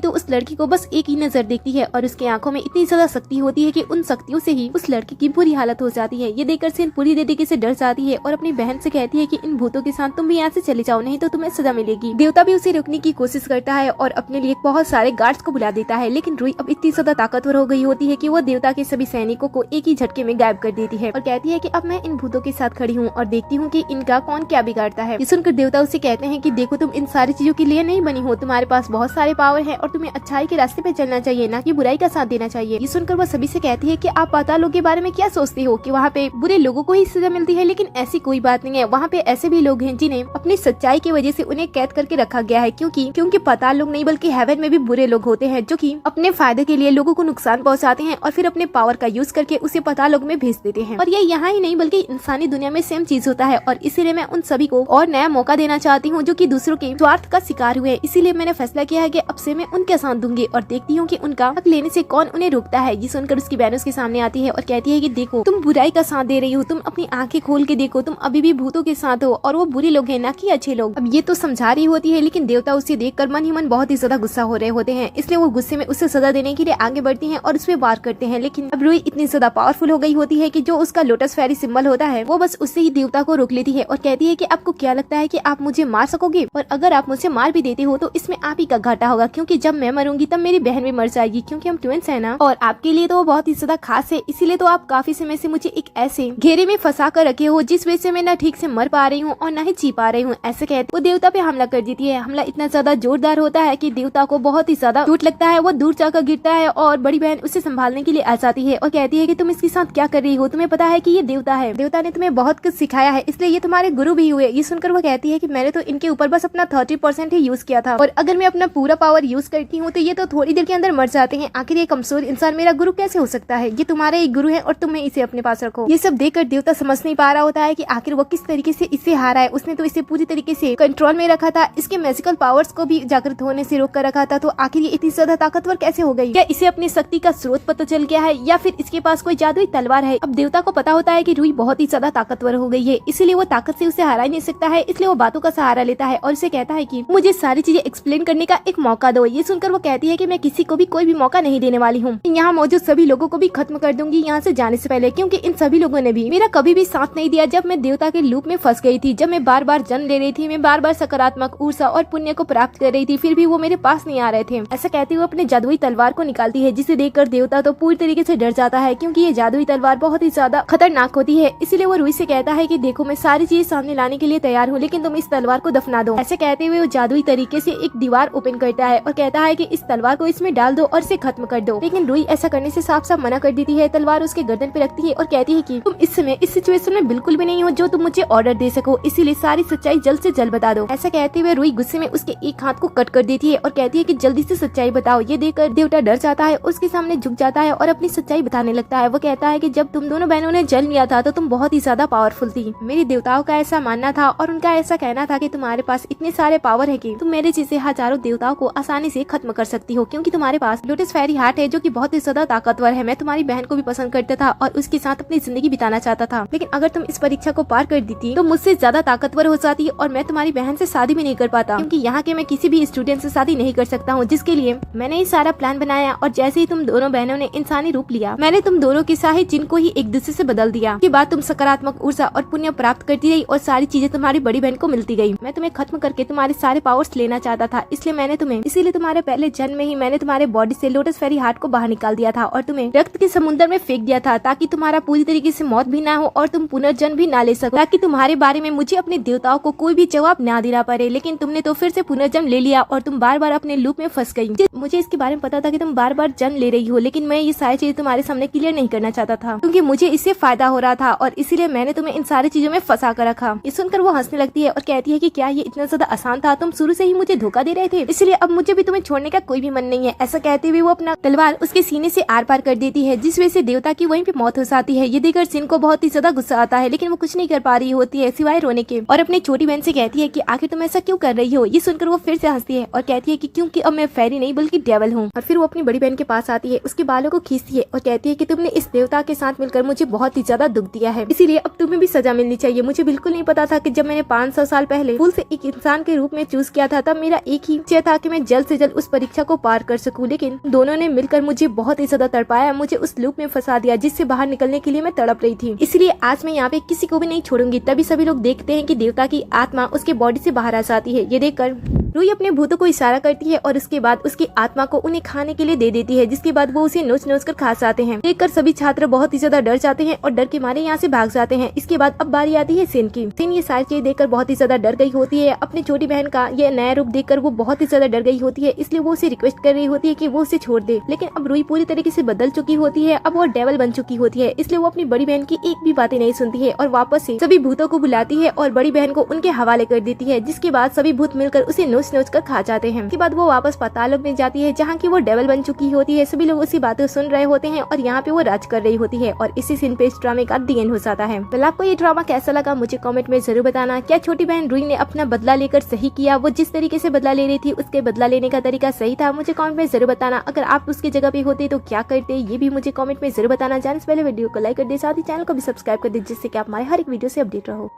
तो उस लड़की को बस एक ही नजर देखती है और उसकी आंखों में इतनी ज्यादा शक्ति होती है कि उन शक्तियों से ही उस लड़की की बुरी हालत हो जाती है। ये देखकर सिन पूरी तरीके से डर जाती है और अपनी बहन से कहती है कि इन भूतों के साथ तुम भी यहाँ से चले जाओ, नहीं तो तुम्हें सजा मिलेगी। देवता भी उसे रोकने की कोशिश करता है और अपने लिए बहुत सारे गार्ड्स को बुला देता है। लेकिन रुई अब इतनी ज्यादा ताकतवर हो गई होती है कि वो देवता के सभी सैनिकों को एक ही झटके में गायब कर देती है और कहती है कि अब मैं इन भूतों के साथ खड़ी हूँ और देखती हूँ कि इनका कौन क्या बिगाड़ता है। ये सुनकर देवता उसे कहते हैं कि देखो, तुम इन सारी चीजों के लिए नहीं बनी हो, तुम्हारे पास बहुत सारे पावर है और तुम्हें अच्छाई के रास्ते पे चलना चाहिए, ना कि बुराई का साथ देना चाहिए। ये सुनकर वो सभी से कहती है कि आप पाताल लोक के बारे में क्या सोचते हो कि वहाँ पे बुरे लोगों को ही सजा मिलती है, लेकिन ऐसी कोई बात नहीं है। वहाँ पे ऐसे भी लोग हैं जिन्हें अपनी सच्चाई की वजह से उन्हें कैद करके रखा गया है, क्योंकि पाताल लोक नहीं बल्कि हेवन में भी बुरे लोग होते हैं जो कि अपने फायदे के लिए लोगों को नुकसान पहुँचाते हैं और फिर अपने पावर का यूज करके उसे पाताल लोक में भेज देते हैं। और ये यहाँ ही नहीं बल्कि इंसानी दुनिया में सेम चीज होता है और इसीलिए मैं उन सभी को और नया मौका देना चाहती हूँ जो कि दूसरों के स्वार्थ का शिकार हुए। इसीलिए मैंने फैसला किया है कि अब से मैं उनके साथ दूंगी और देखती हूँ कि उनका हक लेने से कौन उन्हें रोकता है। ये सुनकर उसकी बहन उसके सामने आती है और कहती है कि देखो, तुम बुराई का साथ दे रही हो, तुम अपनी आंखें खोल के देखो, तुम अभी भी भूतों के साथ हो और वो बुरे लोग हैं, ना कि अच्छे लोग। अब ये तो समझा रही होती है, लेकिन देवता उसे देखकर मन ही मन बहुत ही ज्यादा गुस्सा हो रहे होते हैं। इसलिए वो गुस्से में उसे सजा देने के लिए आगे बढ़ती है और उस पर वार करते हैं। लेकिन अब रुई इतनी ज्यादा पावरफुल हो गई होती है कि जो उसका लोटस फेरी सिंबल होता है वो बस उससे ही देवता को रोक लेती है और कहती है कि आपको क्या लगता है कि आप मुझे मार सकोगे? और अगर आप मुझे मार भी देते हो तो इसमें आप ही का घाटा होगा, क्योंकि जब मैं मरूंगी तब मेरी बहन भी मर जाएगी, क्योंकि हम ट्विंस है ना। और आपके लिए तो वो बहुत ही ज्यादा खास है, इसीलिए तो आप काफी समय से मुझे एक ऐसे घेरे में फंसा कर रखे हो जिस वजह से मैं न ठीक से मर पा रही हूँ और न ही जी पा रही हूँ। ऐसे कहते वो देवता पे हमला कर देती है। हमला इतना ज्यादा जोरदार होता है कि देवता को बहुत ही ज्यादा चोट लगता है। वो दूर जाकर गिरता है और बड़ी बहन उसे संभालने के लिए आ जाती है और कहती है कि तुम इसके साथ क्या कर रही हो? तुम्हें पता है कि ये देवता है, देवता ने तुम्हें बहुत कुछ सिखाया है, इसलिए ये तुम्हारे गुरु भी हुए। ये सुनकर वो कहती है कि मैंने तो इनके ऊपर बस अपना 30% ही यूज किया था और अगर मैं अपना पूरा पावर यूज करती हूँ तो ये तो थोड़ी देर के अंदर मर जाते हैं। आखिर ये कमजोर इंसान मेरा गुरु कैसे हो सकता है? ये तुम्हारे एक गुरु है और तुम्हें इसे अपने पास रखो। ये सब देखकर देवता समझ नहीं पा रहा होता है कि आखिर वो किस तरीके से इससे हारा है। उसने तो इसे पूरी तरीके से कंट्रोल में रखा था, इसके मैजिकल पावर्स को भी जागृत होने से रोक कर रखा था, तो आखिर ये इतनी ज्यादा ताकतवर कैसे हो गई? क्या इसे अपनी शक्ति का स्रोत पता चल गया है या फिर इसके पास कोई जादुई तलवार है? अब देवता को पता होता है कि रुई बहुत ही ज्यादा ताकतवर हो गई है, इसीलिए वो ताकत से उसे हरा ही नहीं सकता है। इसलिए वो बातों का सहारा लेता है और उसे कहता है कि मुझे सारी चीजें एक्सप्लेन करने का एक मौका दो। ये सुनकर वो कहती है कि मैं किसी को भी कोई भी मौका नहीं देने वाली हूँ, यहाँ मौजूद सभी लोगों को भी खत्म कर दूंगी यहाँ से जाने से पहले, क्योंकि इन सभी लोगों ने भी मेरा कभी भी साथ नहीं दिया। जब मैं देवता के लूप में फंस गई थी, जब मैं बार बार जन्म ले रही थी, मैं बार बार सकारात्मक ऊर्जा और पुण्य को प्राप्त कर रही थी, फिर भी वो मेरे पास नहीं आ रहे थे। ऐसा कहते हुए अपने जादुई तलवार को निकालती है, जिसे देखकर देवता तो पूरी तरीके से डर जाता है, क्योंकि ये जादुई तलवार बहुत ही ज्यादा खतरनाक होती है। इसीलिए वो रुई से कहता है कि देखो, मैं सारी चीज सामने लाने के लिए तैयार हूँ, लेकिन तुम इस तलवार को दफना दो। ऐसे कहते हुए वो जादुई तरीके से एक दीवार ओपन करता है और कहता है कि इस तलवार को इसमें डाल दो और इसे खत्म कर दो। लेकिन रुई ऐसा करने से साफ साफ मना कर देती है। तलवार उसके गर्दन पे रखती है और कहती है कि तुम इस समय इस सिचुएशन में बिल्कुल भी नहीं हो जो तुम मुझे ऑर्डर दे सको, इसीलिए सारी सच्चाई जल्द से जल्द बता दो। ऐसा कहते हुए रुई गुस्से में उसके एक हाथ को कट कर देती है और कहती है कि जल्दी से सच्चाई बताओ। ये देखकर देवता डर जाता है, उसके सामने झुक जाता है और अपनी सच्चाई बताने लगता है। वो कहता है कि जब तुम दोनों बहनों ने जन्म लिया था तो तुम बहुत ही ज्यादा पावरफुल थी। मेरे देवताओं का ऐसा मानना था और उनका ऐसा कहना था कि तुम्हारे पास इतने सारे पावर है कि तुम मेरे जैसे हजारों देवताओं को आसानी से खत्म कर सकती हो, क्योंकि तुम्हारे पास लोटस फेरी हार्ट है जो कि बहुत ही ज्यादा ताकतवर है। मैं तुम्हारी बहन को भी पसंद करता था और उसके साथ अपनी जिंदगी बिताना चाहता था, लेकिन अगर तुम इस परीक्षा को पार कर देती तो मुझसे ज्यादा ताकतवर हो जाती और मैं तुम्हारी बहन से शादी भी नहीं कर पाता, क्योंकि यहाँ के मैं किसी भी स्टूडेंट से शादी नहीं कर सकता हूँ, जिसके लिए मैंने ये सारा प्लान बनाया। और जैसे ही तुम दोनों बहनों ने इंसानी रूप लिया, मैंने तुम दोनों के साहे जिन को ही एक दूसरे से बदल दिया। के बाद तुम सकारात्मक ऊर्जा और पुण्य प्राप्त करती रही और सारी चीजें तुम्हारी बड़ी बहन को मिलती गई। मैं तुम्हें खत्म करके तुम्हारे सारे पावर्स लेना चाहता था, इसलिए मैंने तुम्हें इसीलिए तुम्हारे पहले जन्म में ही मैंने तुम्हारे बॉडी से लोटस फेरी हार्ट को बाहर निकाल दिया था और तुम्हें रक्त के समुद्र में फेंक दिया था, ताकि तुम्हारा पूरी तरीके से मौत भी ना हो और तुम पुनर्जन्म भी ना ले सको, ताकि तुम्हारे बारे में मुझे अपने देवताओं को कोई भी जवाब ना देना पड़े। लेकिन तुमने तो फिर से पुनर्जन्म ले लिया और तुम बार बार अपने लूप में फंस गई। मुझे इसके बारे में पता था कि तुम बार बार जन्म ले रही हो, लेकिन मैं ये सारी चीजें तुम्हारे सामने क्लियर नहीं करना चाहता था, क्योंकि मुझे इससे फायदा हो रहा था और इसीलिए मैंने तुम्हें इन सारी चीजों में फंसा कर रखा। ये सुनकर वो हंसने लगती है और कहती है कि क्या ये इतना ज्यादा आसान था? तुम शुरू से ही मुझे धोखा दे रहे थे, इसलिए अब मुझे भी तुम्हें छोड़ने का कोई भी मन नहीं है। ऐसा कहते हुए वो अपना तलवार उसके सीने से आर पार कर देती है, जिस वजह से देवता की वहीं पे मौत हो जाती है। ये देखकर सिन को बहुत ही ज्यादा गुस्सा आता है, लेकिन वो कुछ नहीं कर पा रही होती है सिवाय रोने के, और अपनी छोटी बहन से कहती है कि आखिर तुम ऐसा क्यों कर रही हो। ये सुनकर वो फिर से हंसती है और कहती है कि क्योंकि अब मैं फेरी नहीं बल्कि डेविल हूँ। और फिर वो अपनी बड़ी बहन के पास आती है, उसके बालों को खींचती है और कहती है कि तुमने इस देवता के साथ मिलकर मुझे बहुत ही ज्यादा दुख दिया है, इसीलिए अब तुम्हें भी सजा मिलनी चाहिए। मुझे बिल्कुल नहीं पता था कि जब मैंने 500 साल पहले फूल से एक इंसान के रूप में चूज किया था, तब मेरा एक ही इच्छा था कि मैं जल्द से जल्द उस परीक्षा को पार कर सकूं, लेकिन दोनों ने मिलकर मुझे बहुत ही ज्यादा तड़पाया, मुझे उस लूप में फंसा दिया जिससे बाहर निकलने के लिए मैं तड़प रही थी। इसलिए आज मैं यहाँ पे किसी को भी नहीं छोड़ूंगी। तभी सभी लोग देखते हैं कि देवता की आत्मा उसके बॉडी से बाहर आ जाती है। ये देखकर रूही अपने भूतों को इशारा करती है और उसके बाद उसकी आत्मा को उन्हें खाने के लिए दे देती है, जिसके बाद वो उसे नोच नोच कर खा जाते हैं। देखकर सभी छात्र बहुत ही ज्यादा डर जाते हैं और डर के मारे यहाँ से भाग जाते हैं। इसके बाद अब बारी आती है सिन की। सिन ये सारी चीज देखकर बहुत ही ज्यादा डर गई होती है। अपनी छोटी बहन का ये नया रूप देखकर वो बहुत ही ज्यादा डर गई होती है, इसलिए वो उसे रिक्वेस्ट कर रही होती है कि वो उसे छोड़ दे। लेकिन अब रूही पूरी तरीके से बदल चुकी होती है, अब वो डेविल बन चुकी होती है, इसलिए वो अपनी बड़ी बहन की एक भी बातें नहीं सुनती है और वापस से सभी भूतों को बुलाती है और बड़ी बहन को उनके हवाले कर देती है, जिसके बाद सभी भूत मिलकर उसे नोच नोच कर खा जाते हैं। इसके बाद वो वापस पाताल में जाती है, जहाँ की वो डेविल बन चुकी होती है। सभी लोग उसी बातें सुन रहे होते हैं और यहाँ पे वो राज कर रही होती है और इसी सीन पे इस ड्रामे का दी एंड हो जाता है। तो आपको ये ड्रामा कैसा लगा मुझे कमेंट में जरूर बताना। क्या छोटी बहन रूही ने अपना बदला लेकर सही किया? वो जिस तरीके से बदला ले रही थी उसके बदला लेने का तरीका सही था? मुझे कमेंट में जरूर बताना। अगर आप उसकी जगह पे होते तो क्या करते, ये भी मुझे कमेंट में जरूर बताना। जाने से पहले वीडियो को लाइक कर दे, साथ ही चैनल को भी सब्सक्राइब कर दे, जिससे कि आप हमारे हर एक वीडियो से अपडेट रहो।